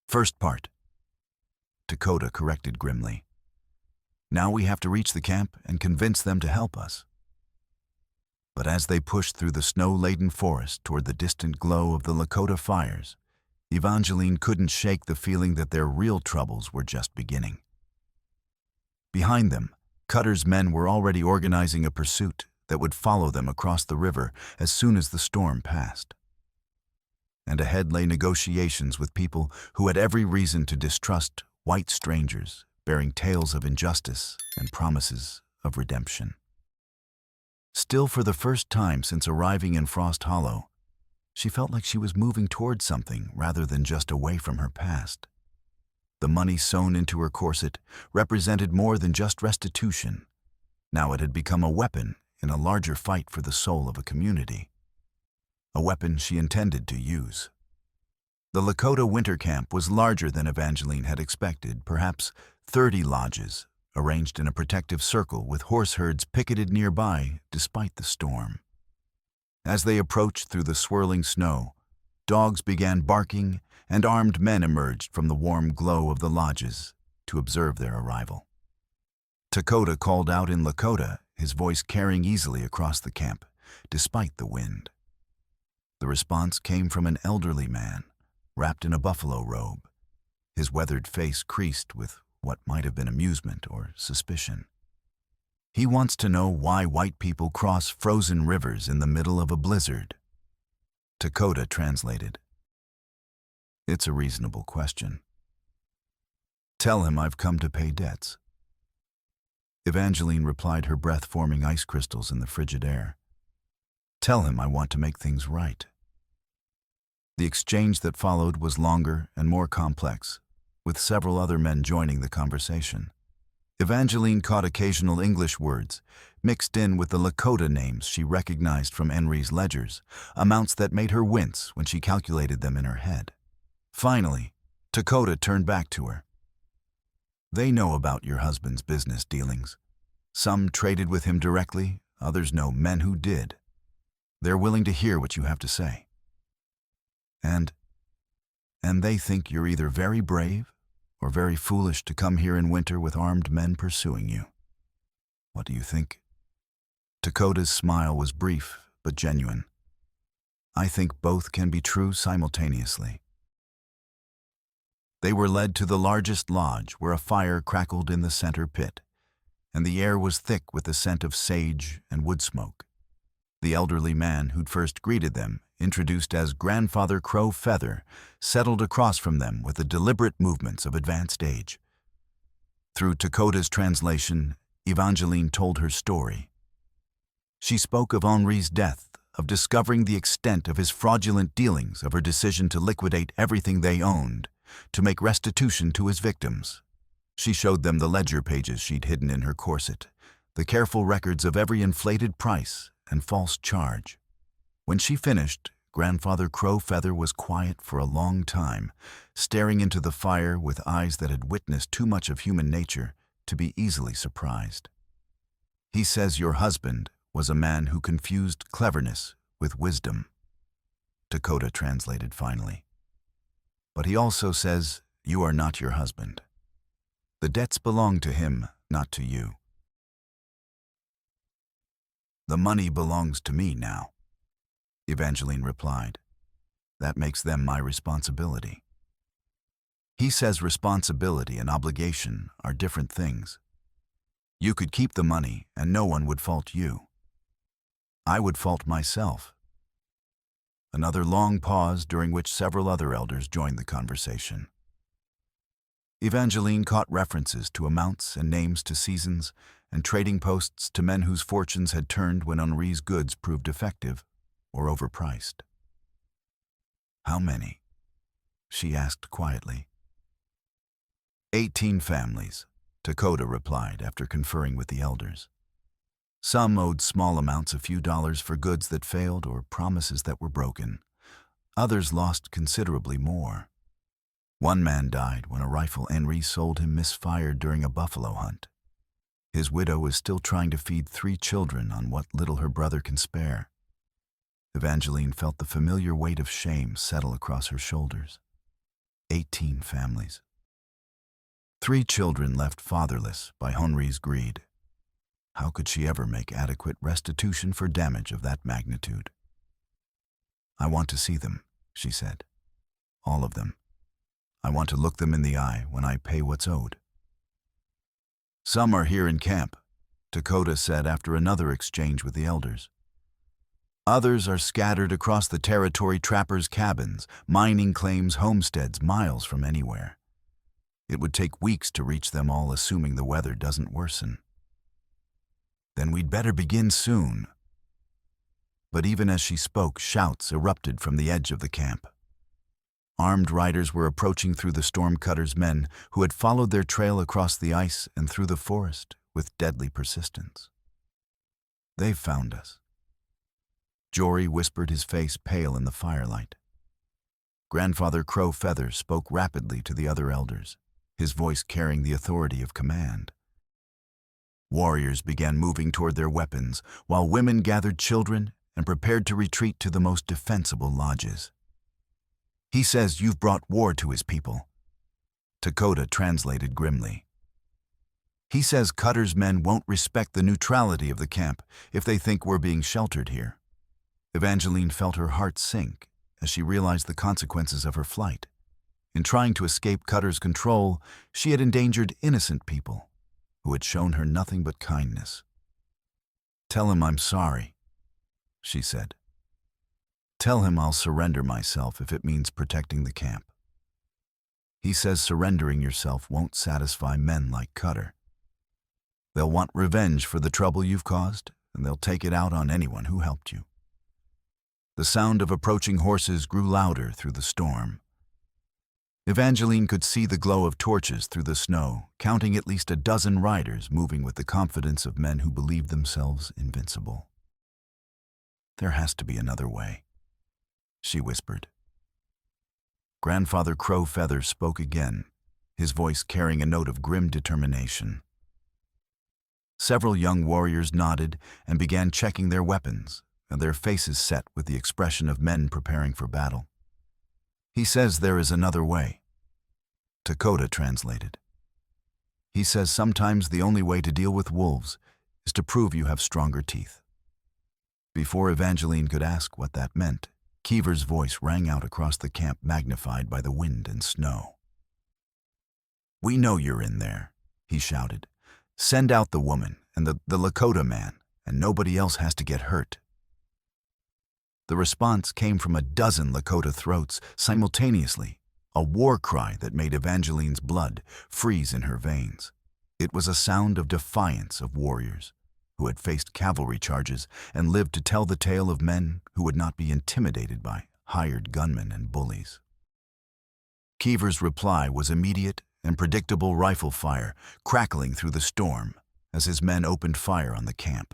"First part," Dakota corrected grimly. "Now we have to reach the camp and convince them to help us." But as they pushed through the snow-laden forest toward the distant glow of the Lakota fires, Evangeline couldn't shake the feeling that their real troubles were just beginning. Behind them, Cutter's men were already organizing a pursuit that would follow them across the river as soon as the storm passed. And ahead lay negotiations with people who had every reason to distrust white strangers bearing tales of injustice and promises of redemption. Still, for the first time since arriving in Frost Hollow, she felt like she was moving towards something rather than just away from her past. The money sewn into her corset represented more than just restitution. Now it had become a weapon in a larger fight for the soul of a community. A weapon she intended to use. The Lakota winter camp was larger than Evangeline had expected, perhaps 30 lodges, arranged in a protective circle with horse herds picketed nearby despite the storm. As they approached through the swirling snow, dogs began barking and armed men emerged from the warm glow of the lodges to observe their arrival. Dakota called out in Lakota, his voice carrying easily across the camp, despite the wind. The response came from an elderly man, wrapped in a buffalo robe, his weathered face creased with what might have been amusement or suspicion. "He wants to know why white people cross frozen rivers in the middle of a blizzard." Dakota translated. "It's a reasonable question. Tell him I've come to pay debts." Evangeline replied, her breath forming ice crystals in the frigid air. "Tell him I want to make things right." The exchange that followed was longer and more complex, with several other men joining the conversation. Evangeline caught occasional English words, mixed in with the Lakota names she recognized from Henry's ledgers, amounts that made her wince when she calculated them in her head. Finally, Dakota turned back to her. "They know about your husband's business dealings. Some traded with him directly, others know men who did. They're willing to hear what you have to say. And they think you're either very brave or very foolish to come here in winter with armed men pursuing you. What do you think?" Dakota's smile was brief but genuine. "I think both can be true simultaneously." They were led to the largest lodge where a fire crackled in the center pit, and the air was thick with the scent of sage and wood smoke. The elderly man who'd first greeted them, introduced as Grandfather Crow Feather, settled across from them with the deliberate movements of advanced age. Through Dakota's translation, Evangeline told her story. She spoke of Henri's death, of discovering the extent of his fraudulent dealings, of her decision to liquidate everything they owned, to make restitution to his victims. She showed them the ledger pages she'd hidden in her corset, the careful records of every inflated price and false charge. When she finished, Grandfather Crow Feather was quiet for a long time, staring into the fire with eyes that had witnessed too much of human nature to be easily surprised. "He says your husband was a man who confused cleverness with wisdom," Dakota translated finally. "But he also says you are not your husband. The debts belong to him, not to you." "The money belongs to me now," Evangeline replied. "That makes them my responsibility." "He says responsibility and obligation are different things. You could keep the money and no one would fault you. I would fault myself." Another long pause, during which several other elders joined the conversation. Evangeline caught references to amounts and names to seasons, and trading posts to men whose fortunes had turned when Henri's goods proved defective or overpriced. "How many?" she asked quietly. 18 families, Dakota replied after conferring with the elders. Some owed small amounts, a few dollars, for goods that failed or promises that were broken. Others lost considerably more. One man died when a rifle Henry sold him misfired during a buffalo hunt. His widow is still trying to feed 3 children on what little her brother can spare. Evangeline felt the familiar weight of shame settle across her shoulders. 18 families. 3 children left fatherless by Henry's greed. How could she ever make adequate restitution for damage of that magnitude? "I want to see them," she said. "All of them. I want to look them in the eye when I pay what's owed." "Some are here in camp," Dakota said after another exchange with the elders. "Others are scattered across the territory, trappers' cabins, mining claims, homesteads, miles from anywhere. It would take weeks to reach them all, assuming the weather doesn't worsen." "Then we'd better begin soon." But even as she spoke, shouts erupted from the edge of the camp. Armed riders were approaching through the Stormcutter's men, who had followed their trail across the ice and through the forest with deadly persistence. "They've found us." Jory whispered, his face pale in the firelight. Grandfather Crow Feather spoke rapidly to the other elders, his voice carrying the authority of command. Warriors began moving toward their weapons, while women gathered children and prepared to retreat to the most defensible lodges. "He says you've brought war to his people," Dakota translated grimly. "He says Cutter's men won't respect the neutrality of the camp if they think we're being sheltered here." Evangeline felt her heart sink as she realized the consequences of her flight. In trying to escape Cutter's control, she had endangered innocent people who had shown her nothing but kindness. "Tell him I'm sorry," she said. "Tell him I'll surrender myself if it means protecting the camp. He says surrendering yourself won't satisfy men like Cutter. They'll want revenge for the trouble you've caused, and they'll take it out on anyone who helped you." The sound of approaching horses grew louder through the storm. Evangeline could see the glow of torches through the snow, counting at least a dozen riders moving with the confidence of men who believed themselves invincible. "There has to be another way," she whispered. Grandfather Crow Feather spoke again, his voice carrying a note of grim determination. Several young warriors nodded and began checking their weapons, and their faces set with the expression of men preparing for battle. "He says there is another way," Dakota translated. "He says sometimes the only way to deal with wolves is to prove you have stronger teeth." Before Evangeline could ask what that meant, Keever's voice rang out across the camp, magnified by the wind and snow. "We know you're in there," he shouted. "Send out the woman and the Lakota man, and nobody else has to get hurt." The response came from a dozen Lakota throats simultaneously, a war cry that made Evangeline's blood freeze in her veins. It was a sound of defiance of warriors who had faced cavalry charges and lived to tell the tale of men who would not be intimidated by hired gunmen and bullies. Keever's reply was immediate and predictable rifle fire crackling through the storm as his men opened fire on the camp.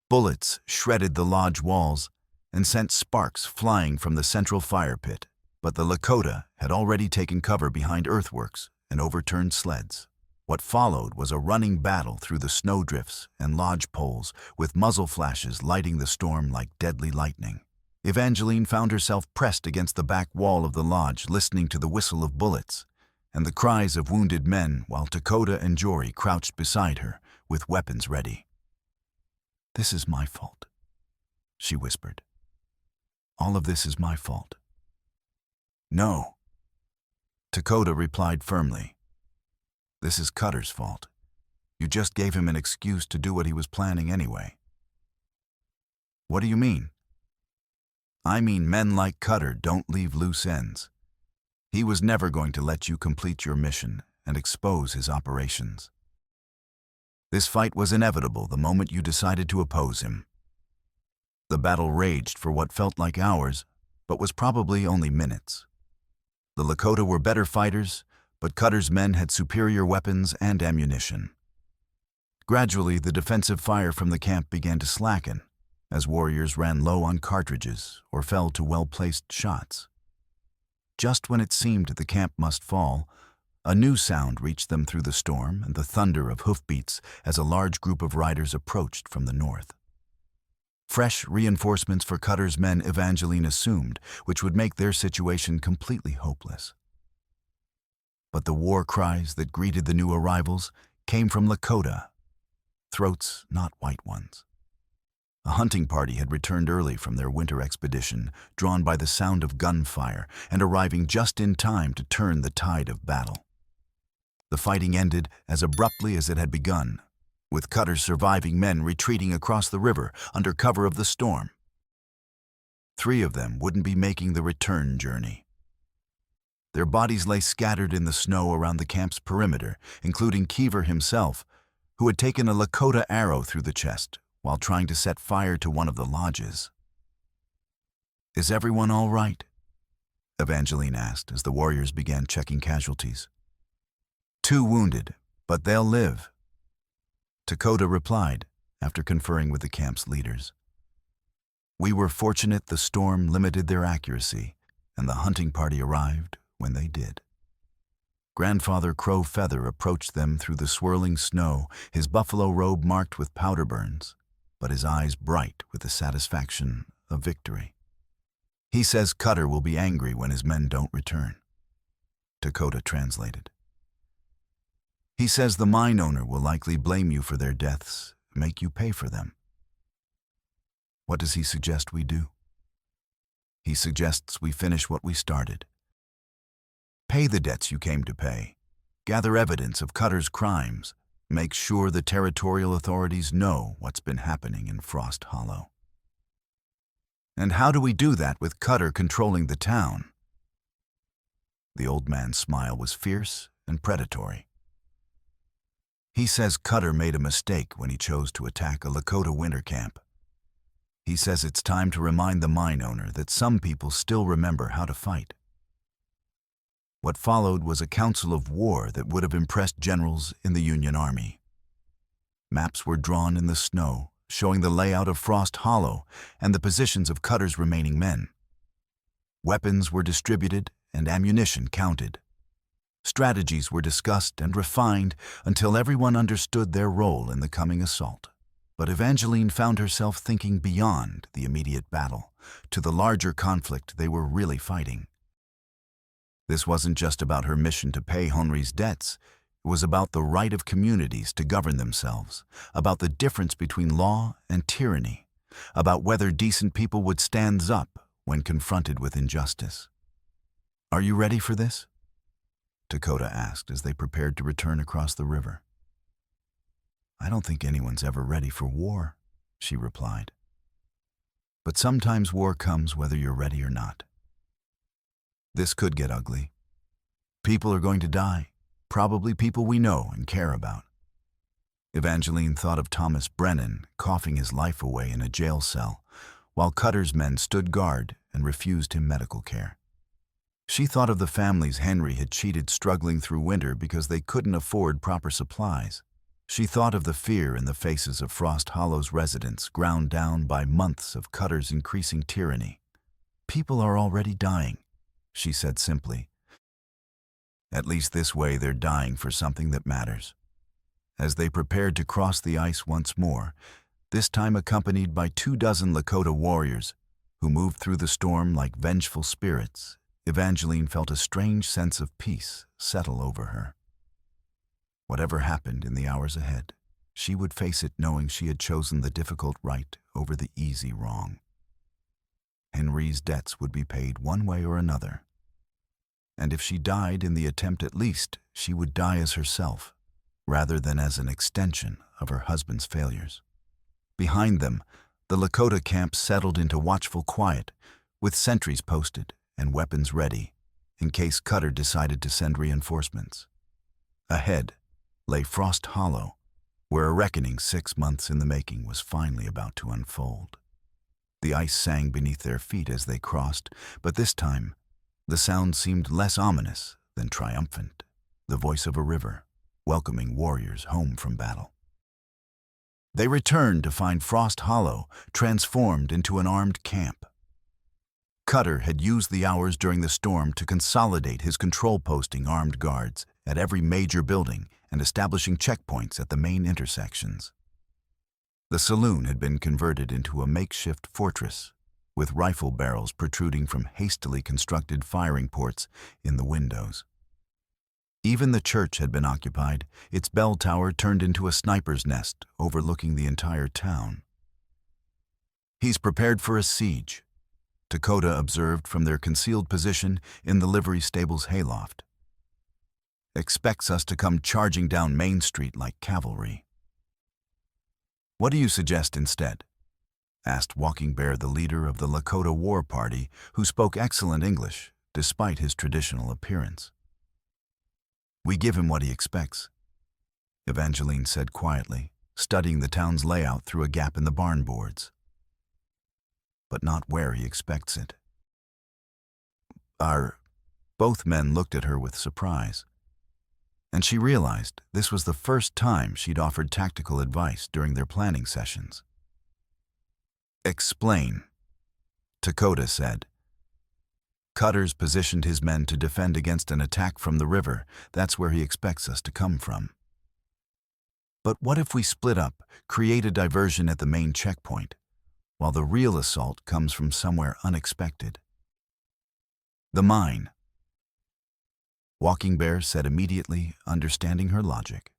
Bullets shredded the lodge walls and sent sparks flying from the central fire pit, but the Lakota had already taken cover behind earthworks and overturned sleds. What followed was a running battle through the snowdrifts and lodge poles, with muzzle flashes lighting the storm like deadly lightning. Evangeline found herself pressed against the back wall of the lodge, listening to the whistle of bullets and the cries of wounded men, while Dakota and Jory crouched beside her with weapons ready. "This is my fault," she whispered. "All of this is my fault." "No," Dakota replied firmly. "This is Cutter's fault. You just gave him an excuse to do what he was planning anyway." "What do you mean?" "I mean men like Cutter don't leave loose ends. He was never going to let you complete your mission and expose his operations. This fight was inevitable the moment you decided to oppose him." The battle raged for what felt like hours, but was probably only minutes. The Lakota were better fighters, but Cutter's men had superior weapons and ammunition. Gradually, the defensive fire from the camp began to slacken, as warriors ran low on cartridges or fell to well-placed shots. Just when it seemed the camp must fall, a new sound reached them through the storm and the thunder of hoofbeats as a large group of riders approached from the north. Fresh reinforcements for Cutter's men, Evangeline assumed, which would make their situation completely hopeless. But the war cries that greeted the new arrivals came from Lakota, throats not white ones. A hunting party had returned early from their winter expedition, drawn by the sound of gunfire and arriving just in time to turn the tide of battle. The fighting ended as abruptly as it had begun, with Cutter's surviving men retreating across the river under cover of the storm. 3 of them wouldn't be making the return journey. Their bodies lay scattered in the snow around the camp's perimeter, including Keever himself, who had taken a Lakota arrow through the chest while trying to set fire to one of the lodges. "Is everyone all right?" Evangeline asked as the warriors began checking casualties. "2 wounded, but they'll live," Lakota replied after conferring with the camp's leaders. "We were fortunate the storm limited their accuracy, and the hunting party arrived when they did." Grandfather Crow Feather approached them through the swirling snow, his buffalo robe marked with powder burns, but his eyes bright with the satisfaction of victory. "He says Cutter will be angry when his men don't return," Lakota translated. "He says the mine owner will likely blame you for their deaths, make you pay for them." "What does he suggest we do?" "He suggests we finish what we started. Pay the debts you came to pay, gather evidence of Cutter's crimes, make sure the territorial authorities know what's been happening in Frost Hollow." "And how do we do that with Cutter controlling the town?" The old man's smile was fierce and predatory. "He says Cutter made a mistake when he chose to attack a Lakota winter camp. He says it's time to remind the mine owner that some people still remember how to fight." What followed was a council of war that would have impressed generals in the Union Army. Maps were drawn in the snow, showing the layout of Frost Hollow and the positions of Cutter's remaining men. Weapons were distributed and ammunition counted. Strategies were discussed and refined until everyone understood their role in the coming assault. But Evangeline found herself thinking beyond the immediate battle, to the larger conflict they were really fighting. This wasn't just about her mission to pay Henry's debts. It was about the right of communities to govern themselves, about the difference between law and tyranny, about whether decent people would stand up when confronted with injustice. "Are you ready for this?" Lakota asked as they prepared to return across the river. "I don't think anyone's ever ready for war," she replied. "But sometimes war comes whether you're ready or not. This could get ugly. People are going to die, probably people we know and care about." Evangeline thought of Thomas Brennan coughing his life away in a jail cell, while Cutter's men stood guard and refused him medical care. She thought of the families Henry had cheated struggling through winter because they couldn't afford proper supplies. She thought of the fear in the faces of Frost Hollow's residents ground down by months of Cutter's increasing tyranny. "People are already dying," she said simply. "At least this way they're dying for something that matters." As they prepared to cross the ice once more, this time accompanied by 24 Lakota warriors who moved through the storm like vengeful spirits, Evangeline felt a strange sense of peace settle over her. Whatever happened in the hours ahead, she would face it knowing she had chosen the difficult right over the easy wrong. Henry's debts would be paid one way or another. And if she died in the attempt, at least she would die as herself, rather than as an extension of her husband's failures. Behind them, the Lakota camp settled into watchful quiet, with sentries posted and weapons ready, in case Cutter decided to send reinforcements. Ahead lay Frost Hollow, where a reckoning 6 months in the making was finally about to unfold. The ice sang beneath their feet as they crossed, but this time, the sound seemed less ominous than triumphant, the voice of a river, welcoming warriors home from battle. They returned to find Frost Hollow transformed into an armed camp. Cutter had used the hours during the storm to consolidate his control, posting armed guards at every major building and establishing checkpoints at the main intersections. The saloon had been converted into a makeshift fortress, with rifle barrels protruding from hastily constructed firing ports in the windows. Even the church had been occupied, its bell tower turned into a sniper's nest overlooking the entire town. "He's prepared for a siege," Dakota observed from their concealed position in the livery stable's hayloft. "Expects us to come charging down Main Street like cavalry." "What do you suggest instead?" asked Walking Bear, the leader of the Lakota War Party, who spoke excellent English despite his traditional appearance. "We give him what he expects," Evangeline said quietly, studying the town's layout through a gap in the barn boards. "But not where he expects it." Both men looked at her with surprise, and she realized this was the first time she'd offered tactical advice during their planning sessions. "Explain," Dakota said. "Cutter's positioned his men to defend against an attack from the river. That's where he expects us to come from. But what if we split up, create a diversion at the main checkpoint, while the real assault comes from somewhere unexpected?" "The mine," Walking Bear said immediately, understanding her logic.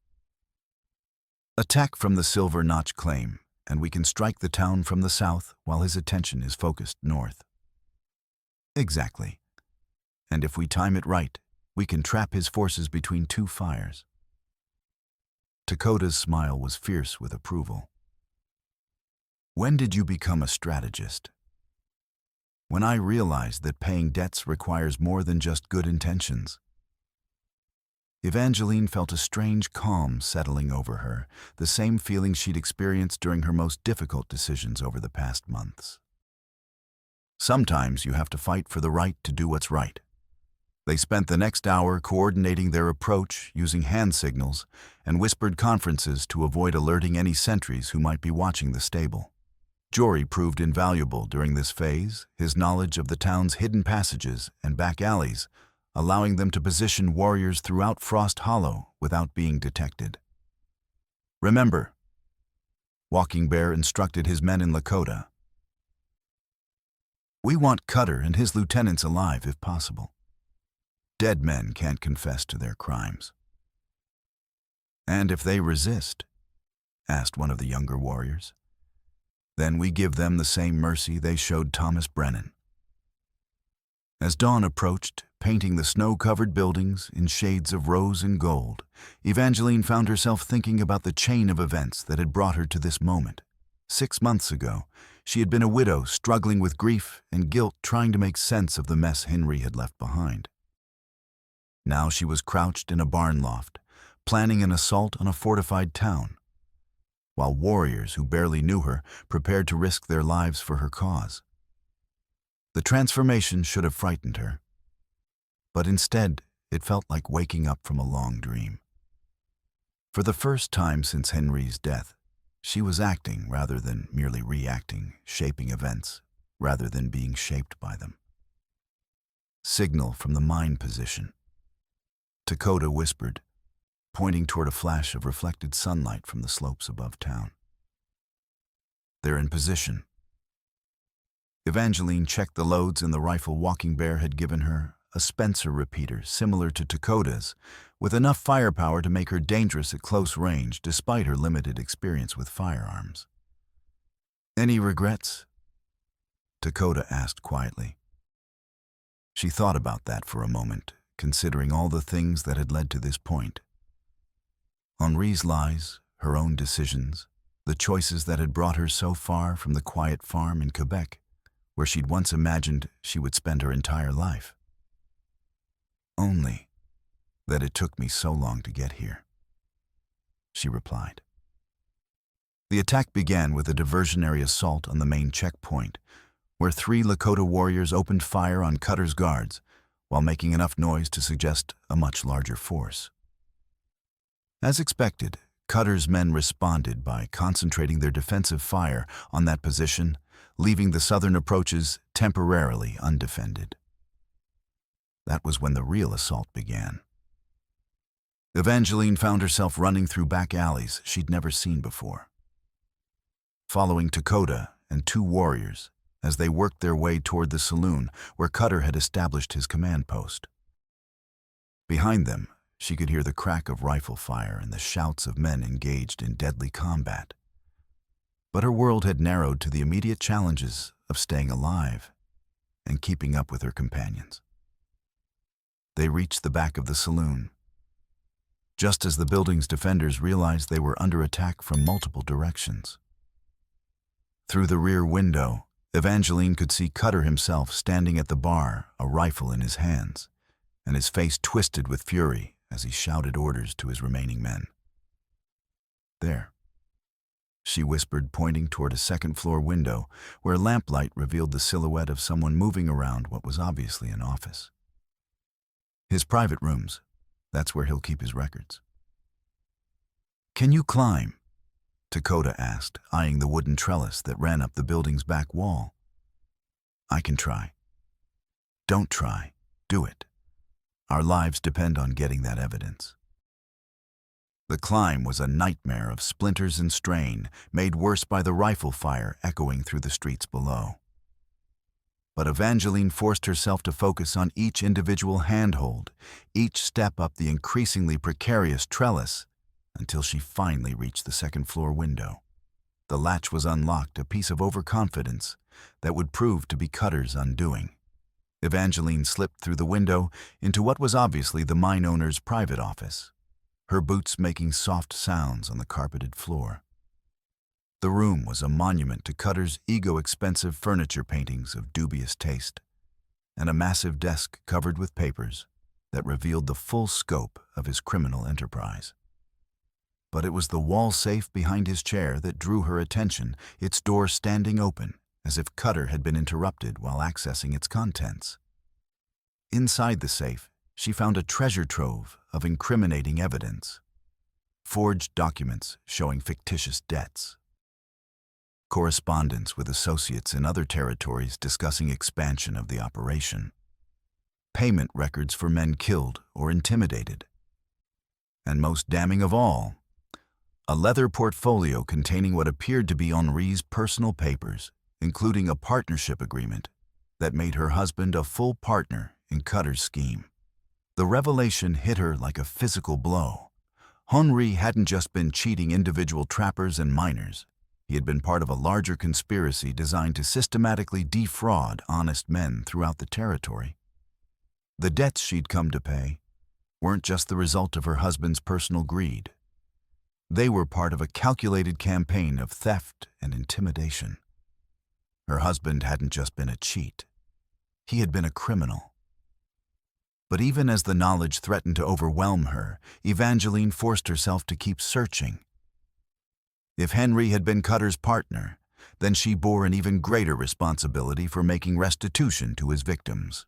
"Attack from the Silver Notch claim, and we can strike the town from the south while his attention is focused north." "Exactly. And if we time it right, we can trap his forces between two fires." Dakota's smile was fierce with approval. "When did you become a strategist?" "When I realized that paying debts requires more than just good intentions." Evangeline felt a strange calm settling over her, the same feeling she'd experienced during her most difficult decisions over the past months. "Sometimes you have to fight for the right to do what's right." They spent the next hour coordinating their approach using hand signals and whispered conferences to avoid alerting any sentries who might be watching the stable. Jory proved invaluable during this phase, his knowledge of the town's hidden passages and back alleys, allowing them to position warriors throughout Frost Hollow without being detected. "Remember," Walking Bear instructed his men in Lakota, "we want Cutter and his lieutenants alive if possible. Dead men can't confess to their crimes." "And if they resist?" asked one of the younger warriors. "Then we give them the same mercy they showed Thomas Brennan." As dawn approached, painting the snow-covered buildings in shades of rose and gold, Evangeline found herself thinking about the chain of events that had brought her to this moment. 6 months ago, she had been a widow struggling with grief and guilt, trying to make sense of the mess Henry had left behind. Now she was crouched in a barn loft, planning an assault on a fortified town, while warriors who barely knew her prepared to risk their lives for her cause. The transformation should have frightened her, but instead it felt like waking up from a long dream. For the first time since Henry's death, she was acting rather than merely reacting, shaping events rather than being shaped by them. "Signal from the mine position," Dakota whispered, pointing toward a flash of reflected sunlight from the slopes above town. "They're in position." Evangeline checked the loads in the rifle Walking Bear had given her, a Spencer repeater similar to Dakota's, with enough firepower to make her dangerous at close range despite her limited experience with firearms. "Any regrets?" Dakota asked quietly. She thought about that for a moment, considering all the things that had led to this point. Henri's lies, her own decisions, the choices that had brought her so far from the quiet farm in Quebec, where she'd once imagined she would spend her entire life. "Only that it took me so long to get here," she replied. The attack began with a diversionary assault on the main checkpoint, where 3 Lakota warriors opened fire on Cutter's guards, while making enough noise to suggest a much larger force. As expected, Cutter's men responded by concentrating their defensive fire on that position, leaving the southern approaches temporarily undefended. That was when the real assault began. Evangeline found herself running through back alleys she'd never seen before, following Lakota and two warriors as they worked their way toward the saloon where Cutter had established his command post. Behind them, she could hear the crack of rifle fire and the shouts of men engaged in deadly combat. But her world had narrowed to the immediate challenges of staying alive and keeping up with her companions. They reached the back of the saloon, just as the building's defenders realized they were under attack from multiple directions. Through the rear window, Evangeline could see Cutter himself standing at the bar, a rifle in his hands, and his face twisted with fury as he shouted orders to his remaining men. "There," she whispered, pointing toward a second-floor window where lamplight revealed the silhouette of someone moving around what was obviously an office. "His private rooms. That's where he'll keep his records." "Can you climb?" Lakota asked, eyeing the wooden trellis that ran up the building's back wall. "I can try." "Don't try. Do it. Our lives depend on getting that evidence." The climb was a nightmare of splinters and strain, made worse by the rifle fire echoing through the streets below. But Evangeline forced herself to focus on each individual handhold, each step up the increasingly precarious trellis, until she finally reached the second-floor window. The latch was unlocked, a piece of overconfidence that would prove to be Cutter's undoing. Evangeline slipped through the window into what was obviously the mine owner's private office, her boots making soft sounds on the carpeted floor. The room was a monument to Cutter's ego-expensive furniture paintings of dubious taste, and a massive desk covered with papers that revealed the full scope of his criminal enterprise. But it was the wall safe behind his chair that drew her attention, its door standing open, as if Cutter had been interrupted while accessing its contents. Inside the safe, she found a treasure trove of incriminating evidence: forged documents showing fictitious debts, correspondence with associates in other territories discussing expansion of the operation, payment records for men killed or intimidated, and most damning of all, a leather portfolio containing what appeared to be Henri's personal papers, including a partnership agreement that made her husband a full partner in Cutter's scheme. The revelation hit her like a physical blow. Henri hadn't just been cheating individual trappers and miners. He had been part of a larger conspiracy designed to systematically defraud honest men throughout the territory. The debts she'd come to pay weren't just the result of her husband's personal greed. They were part of a calculated campaign of theft and intimidation. Her husband hadn't just been a cheat. He had been a criminal. But even as the knowledge threatened to overwhelm her, Evangeline forced herself to keep searching. If Henri had been Cutter's partner, then she bore an even greater responsibility for making restitution to his victims.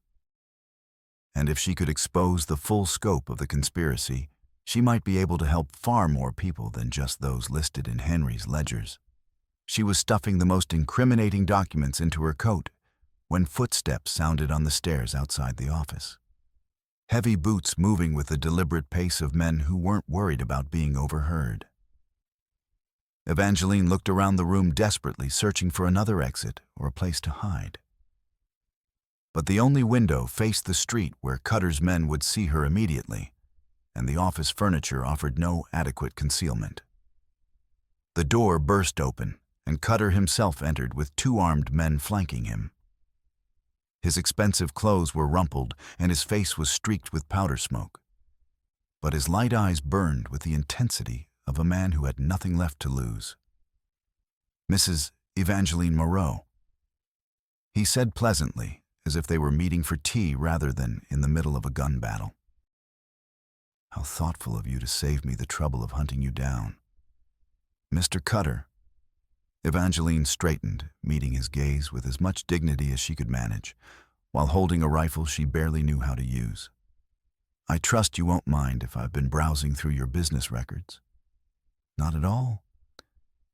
And if she could expose the full scope of the conspiracy, she might be able to help far more people than just those listed in Henri's ledgers. She was stuffing the most incriminating documents into her coat when footsteps sounded on the stairs outside the office. Heavy boots moving with the deliberate pace of men who weren't worried about being overheard. Evangeline looked around the room desperately, searching for another exit or a place to hide. But the only window faced the street where Cutter's men would see her immediately, and the office furniture offered no adequate concealment. The door burst open, and Cutter himself entered with two armed men flanking him. His expensive clothes were rumpled, and his face was streaked with powder smoke. But his light eyes burned with the intensity of a man who had nothing left to lose. "Mrs. Evangeline Moreau," he said pleasantly, as if they were meeting for tea rather than in the middle of a gun battle. "How thoughtful of you to save me the trouble of hunting you down." "Mr. Cutter." Evangeline straightened, meeting his gaze with as much dignity as she could manage, while holding a rifle she barely knew how to use. "I trust you won't mind if I've been browsing through your business records." Not at all.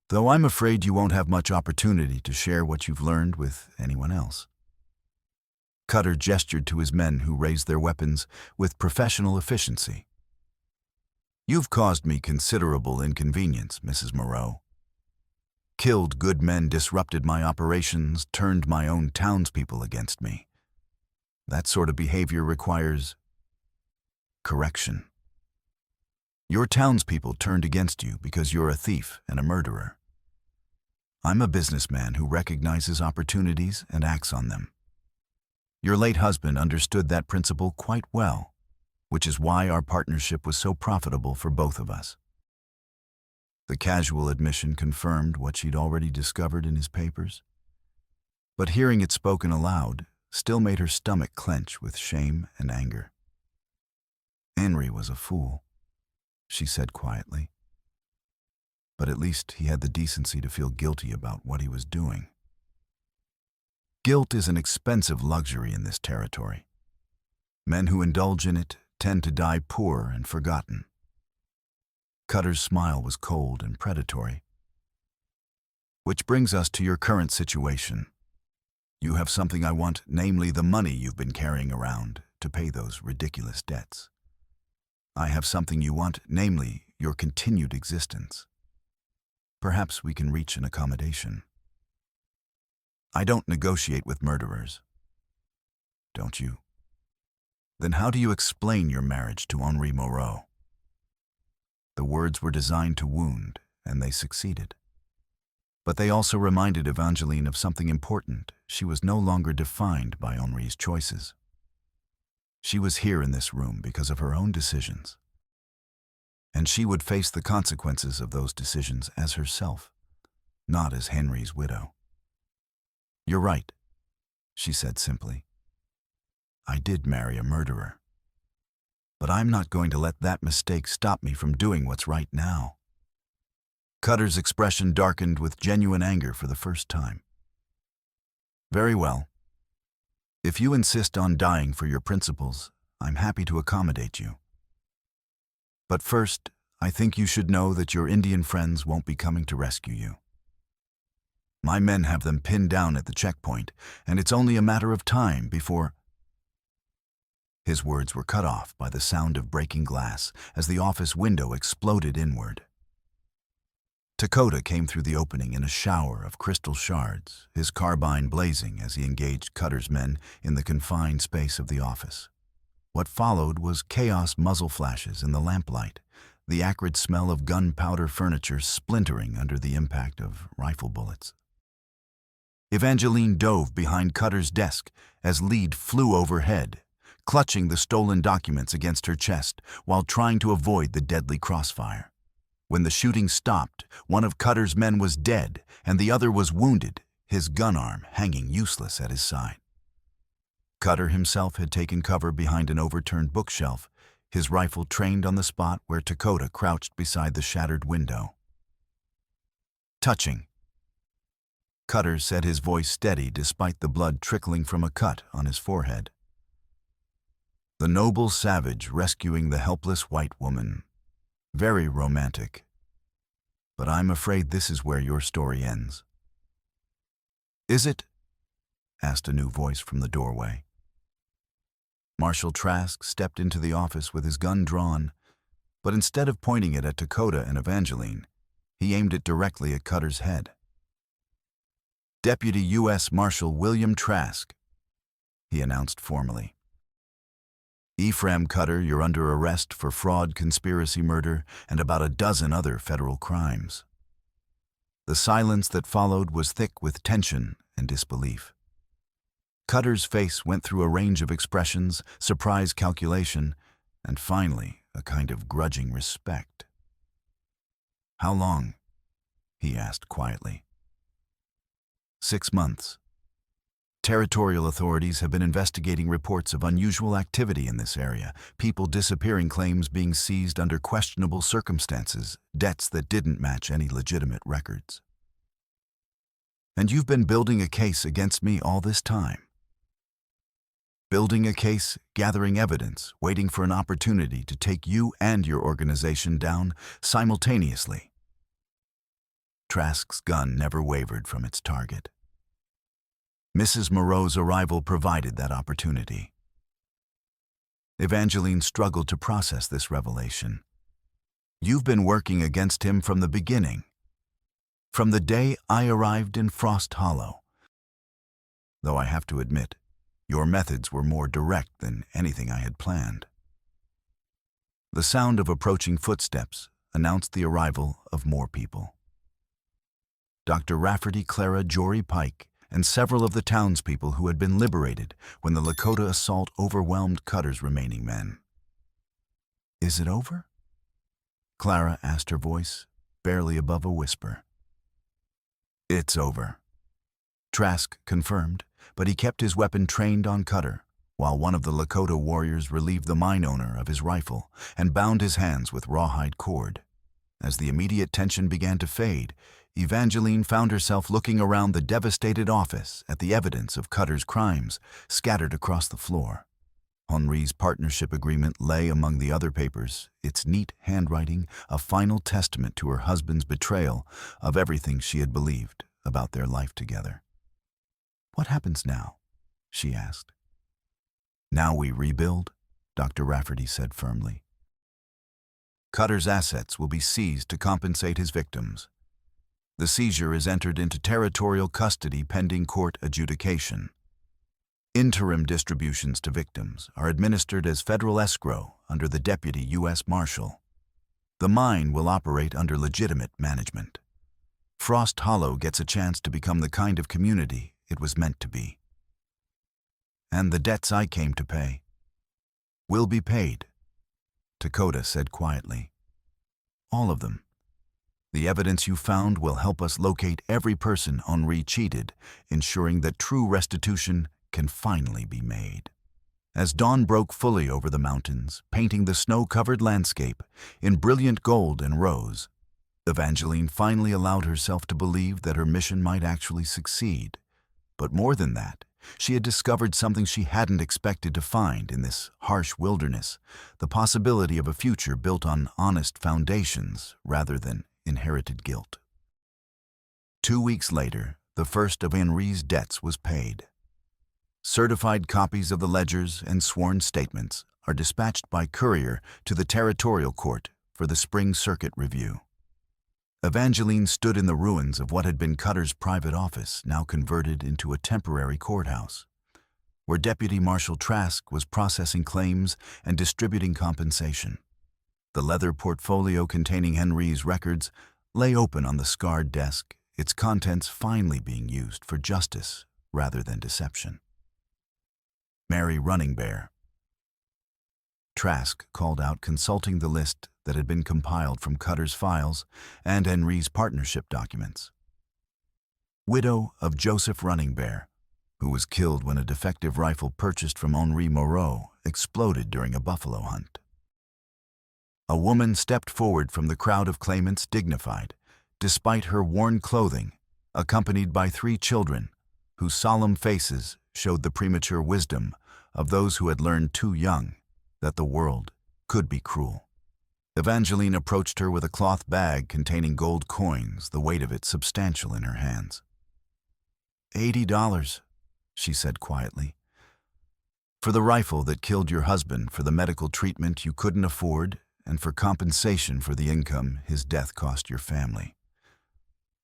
Though I'm afraid you won't have much opportunity to share what you've learned with anyone else. Cutter gestured to his men who raised their weapons with professional efficiency. You've caused me considerable inconvenience, Mrs. Moreau. Killed good men, disrupted my operations, turned my own townspeople against me. That sort of behavior requires correction. Your townspeople turned against you because you're a thief and a murderer. I'm a businessman who recognizes opportunities and acts on them. Your late husband understood that principle quite well, which is why our partnership was so profitable for both of us. The casual admission confirmed what she'd already discovered in his papers, but hearing it spoken aloud still made her stomach clench with shame and anger. Henry was a fool, she said quietly, but at least he had the decency to feel guilty about what he was doing. Guilt is an expensive luxury in this territory. Men who indulge in it tend to die poor and forgotten. Cutter's smile was cold and predatory. Which brings us to your current situation. You have something I want, namely the money you've been carrying around to pay those ridiculous debts. I have something you want, namely your continued existence. Perhaps we can reach an accommodation. I don't negotiate with murderers. Don't you? Then how do you explain your marriage to Henri Moreau? The words were designed to wound, and they succeeded. But they also reminded Evangeline of something important. She was no longer defined by Henri's choices. She was here in this room because of her own decisions. And she would face the consequences of those decisions as herself, not as Henry's widow. You're right, she said simply. I did marry a murderer. But I'm not going to let that mistake stop me from doing what's right now. Cutter's expression darkened with genuine anger for the first time. Very well. If you insist on dying for your principles, I'm happy to accommodate you. But first, I think you should know that your Indian friends won't be coming to rescue you. My men have them pinned down at the checkpoint, and it's only a matter of time before... His words were cut off by the sound of breaking glass as the office window exploded inward. Dakota came through the opening in a shower of crystal shards, his carbine blazing as he engaged Cutter's men in the confined space of the office. What followed was chaos muzzle flashes in the lamplight, the acrid smell of gunpowder furniture splintering under the impact of rifle bullets. Evangeline dove behind Cutter's desk as lead flew overhead, clutching the stolen documents against her chest while trying to avoid the deadly crossfire. When the shooting stopped, one of Cutter's men was dead and the other was wounded, his gun arm hanging useless at his side. Cutter himself had taken cover behind an overturned bookshelf, his rifle trained on the spot where Dakota crouched beside the shattered window. Touching. Cutter said, his voice steady despite the blood trickling from a cut on his forehead. The noble savage rescuing the helpless white woman. Very romantic. But I'm afraid this is where your story ends. Is it? Asked a new voice from the doorway. Marshal Trask stepped into the office with his gun drawn, but instead of pointing it at Dakota and Evangeline, he aimed it directly at Cutter's head. Deputy U.S. Marshal William Trask, he announced formally. Ephraim Cutter, you're under arrest for fraud, conspiracy, murder, and about a dozen other federal crimes. The silence that followed was thick with tension and disbelief. Cutter's face went through a range of expressions, surprise, calculation, and finally, a kind of grudging respect. How long? He asked quietly. 6 months. Territorial authorities have been investigating reports of unusual activity in this area, people disappearing, claims being seized under questionable circumstances, debts that didn't match any legitimate records. And you've been building a case against me all this time. Building a case, gathering evidence, waiting for an opportunity to take you and your organization down simultaneously. Trask's gun never wavered from its target. Mrs. Moreau's arrival provided that opportunity. Evangeline struggled to process this revelation. You've been working against him from the beginning. From the day I arrived in Frost Hollow. Though I have to admit, your methods were more direct than anything I had planned. The sound of approaching footsteps announced the arrival of more people. Dr. Rafferty Clara Jory Pike and several of the townspeople who had been liberated when the Lakota assault overwhelmed Cutter's remaining men. Is it over? Clara asked, her voice barely above a whisper. It's over, Trask confirmed, but he kept his weapon trained on Cutter, while one of the Lakota warriors relieved the mine owner of his rifle and bound his hands with rawhide cord. As the immediate tension began to fade, Evangeline found herself looking around the devastated office at the evidence of Cutter's crimes scattered across the floor. Henri's partnership agreement lay among the other papers, its neat handwriting a final testament to her husband's betrayal of everything she had believed about their life together. What happens now? She asked. Now we rebuild, Dr. Rafferty said firmly. Cutter's assets will be seized to compensate his victims. The seizure is entered into territorial custody pending court adjudication. Interim distributions to victims are administered as federal escrow under the Deputy U.S. Marshal. The mine will operate under legitimate management. Frost Hollow gets a chance to become the kind of community it was meant to be. And the debts I came to pay will be paid, Dakota said quietly. All of them. The evidence you found will help us locate every person Henri cheated, ensuring that true restitution can finally be made. As dawn broke fully over the mountains, painting the snow-covered landscape in brilliant gold and rose, Evangeline finally allowed herself to believe that her mission might actually succeed. But more than that, she had discovered something she hadn't expected to find in this harsh wilderness, the possibility of a future built on honest foundations rather than inherited guilt. 2 weeks later, the first of Henri's debts was paid. Certified copies of the ledgers and sworn statements are dispatched by courier to the territorial court for the spring circuit review. Evangeline stood in the ruins of what had been Cutter's private office, now converted into a temporary courthouse, where Deputy Marshal Trask was processing claims and distributing compensation. The leather portfolio containing Henri's records lay open on the scarred desk, its contents finally being used for justice rather than deception. Mary Running Bear. Trask called out, consulting the list that had been compiled from Cutter's files and Henri's partnership documents. Widow of Joseph Running Bear, who was killed when a defective rifle purchased from Henri Moreau exploded during a buffalo hunt. A woman stepped forward from the crowd of claimants, dignified, despite her worn clothing, accompanied by 3 children, whose solemn faces showed the premature wisdom of those who had learned too young that the world could be cruel. Evangeline approached her with a cloth bag containing gold coins, the weight of it substantial in her hands. $80, she said quietly. For the rifle that killed your husband, for the medical treatment you couldn't afford, and for compensation for the income his death cost your family.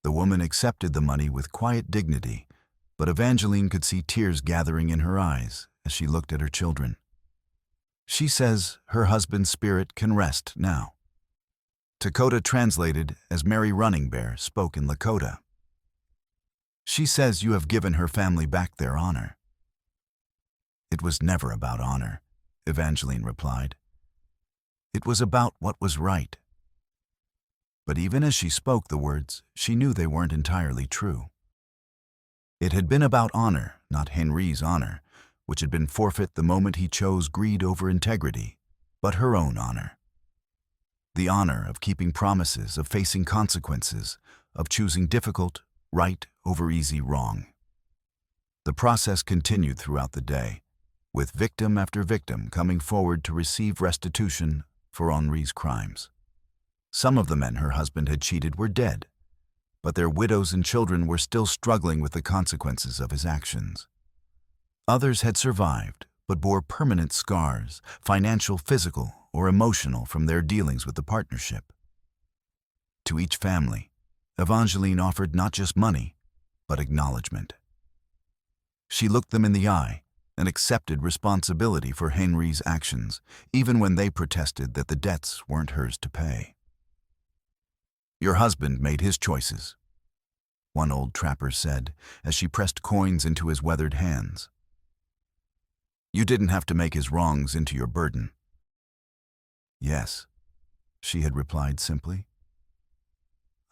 The woman accepted the money with quiet dignity, but Evangeline could see tears gathering in her eyes as she looked at her children. She says her husband's spirit can rest now. Dakota translated as Mary Running Bear spoke in Lakota. She says you have given her family back their honor. It was never about honor, Evangeline replied. It was about what was right. But even as she spoke the words, she knew they weren't entirely true. It had been about honor, not Henri's honor, which had been forfeit the moment he chose greed over integrity, but her own honor. The honor of keeping promises, of facing consequences, of choosing difficult right over easy wrong. The process continued throughout the day, with victim after victim coming forward to receive restitution for Henri's crimes. Some of the men her husband had cheated were dead. but their widows and children were still struggling with the consequences of his actions. Others had survived, but bore permanent scars, financial, physical, or emotional, from their dealings with the partnership. To each family, Evangeline offered not just money, but acknowledgement. She looked them in the eye and accepted responsibility for Henry's actions, even when they protested that the debts weren't hers to pay. "Your husband made his choices," one old trapper said as she pressed coins into his weathered hands. "You didn't have to make his wrongs into your burden." "Yes," she had replied simply.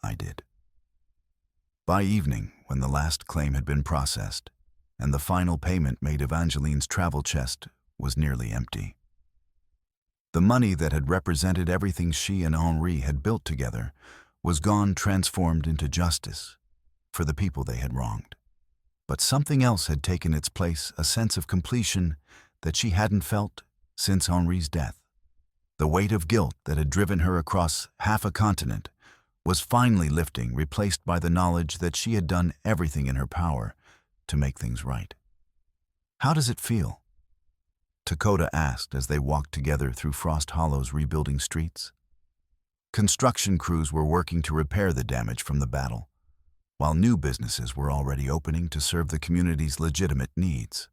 "I did." By evening, when the last claim had been processed, and the final payment made, Evangeline's travel chest was nearly empty. The money that had represented everything she and Henri had built together was gone, transformed into justice for the people they had wronged. But something else had taken its place, a sense of completion that she hadn't felt since Henri's death. The weight of guilt that had driven her across half a continent was finally lifting, replaced by the knowledge that she had done everything in her power to make things right. "How does it feel?" Dakota asked as they walked together through Frost Hollow's rebuilding streets. Construction crews were working to repair the damage from the battle, while new businesses were already opening to serve the community's legitimate needs.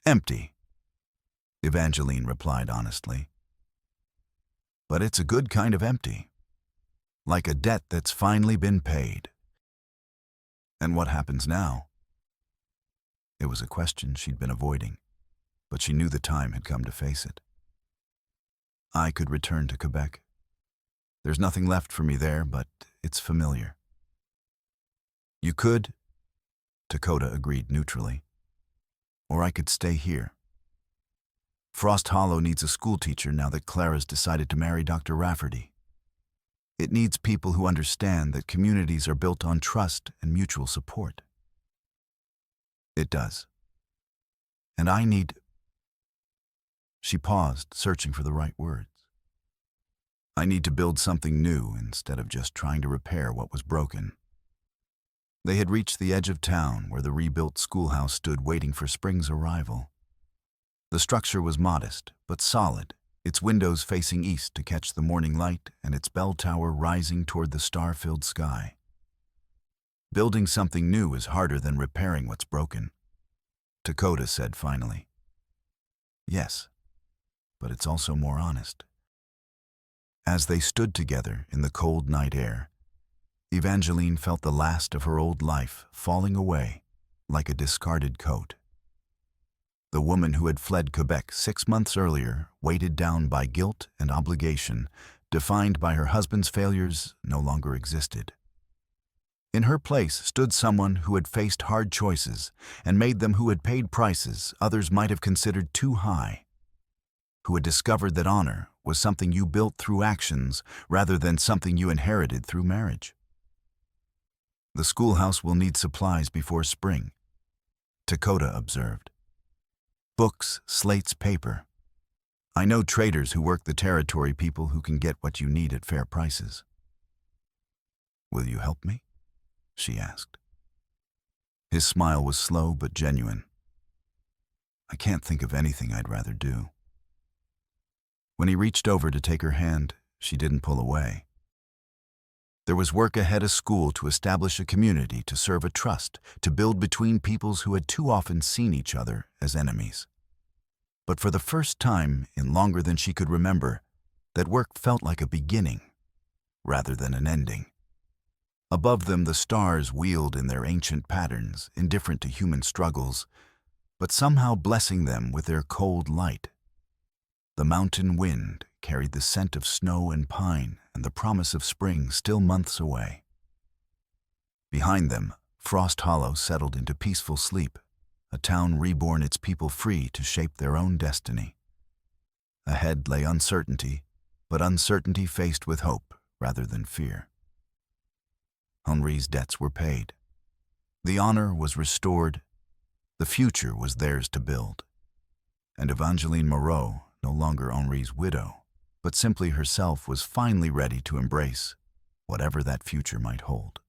"Empty," Evangeline replied honestly. "But it's a good kind of empty, like a debt that's finally been paid." "And what happens now?" It was a question she'd been avoiding, but she knew the time had come to face it. "I could return to Quebec. There's nothing left for me there, but it's familiar." "You could," Dakota agreed neutrally. "Or I could stay here. Frost Hollow needs a schoolteacher now that Clara's decided to marry Dr. Rafferty. It needs people who understand that communities are built on trust and mutual support." "It does. And I need—" She paused, searching for the right words. "I need to build something new instead of just trying to repair what was broken." They had reached the edge of town where the rebuilt schoolhouse stood waiting for spring's arrival. The structure was modest, but solid, its windows facing east to catch the morning light and its bell tower rising toward the star-filled sky. "Building something new is harder than repairing what's broken," Dakota said finally. "Yes, but it's also more honest." As they stood together in the cold night air, Evangeline felt the last of her old life falling away like a discarded coat. The woman who had fled Quebec 6 months earlier, weighted down by guilt and obligation, defined by her husband's failures, no longer existed. In her place stood someone who had faced hard choices and made them, who had paid prices others might have considered too high, who had discovered that honor was something you built through actions rather than something you inherited through marriage. "The schoolhouse will need supplies before spring," Dakota observed. "Books, slates, paper. I know traders who work the territory, people who can get what you need at fair prices." "Will you help me?" she asked. His smile was slow but genuine. "I can't think of anything I'd rather do." When he reached over to take her hand, she didn't pull away. There was work ahead, a school to establish, a community to serve, a trust to build between peoples who had too often seen each other as enemies. But for the first time in longer than she could remember, that work felt like a beginning rather than an ending. Above them, the stars wheeled in their ancient patterns, indifferent to human struggles, but somehow blessing them with their cold light. The mountain wind carried the scent of snow and pine and the promise of spring still months away. Behind them, Frost Hollow settled into peaceful sleep, a town reborn, its people free to shape their own destiny. Ahead lay uncertainty, but uncertainty faced with hope rather than fear. Henri's debts were paid. The honor was restored. The future was theirs to build. And Evangeline Moreau, no longer Henri's widow, but simply herself, was finally ready to embrace whatever that future might hold.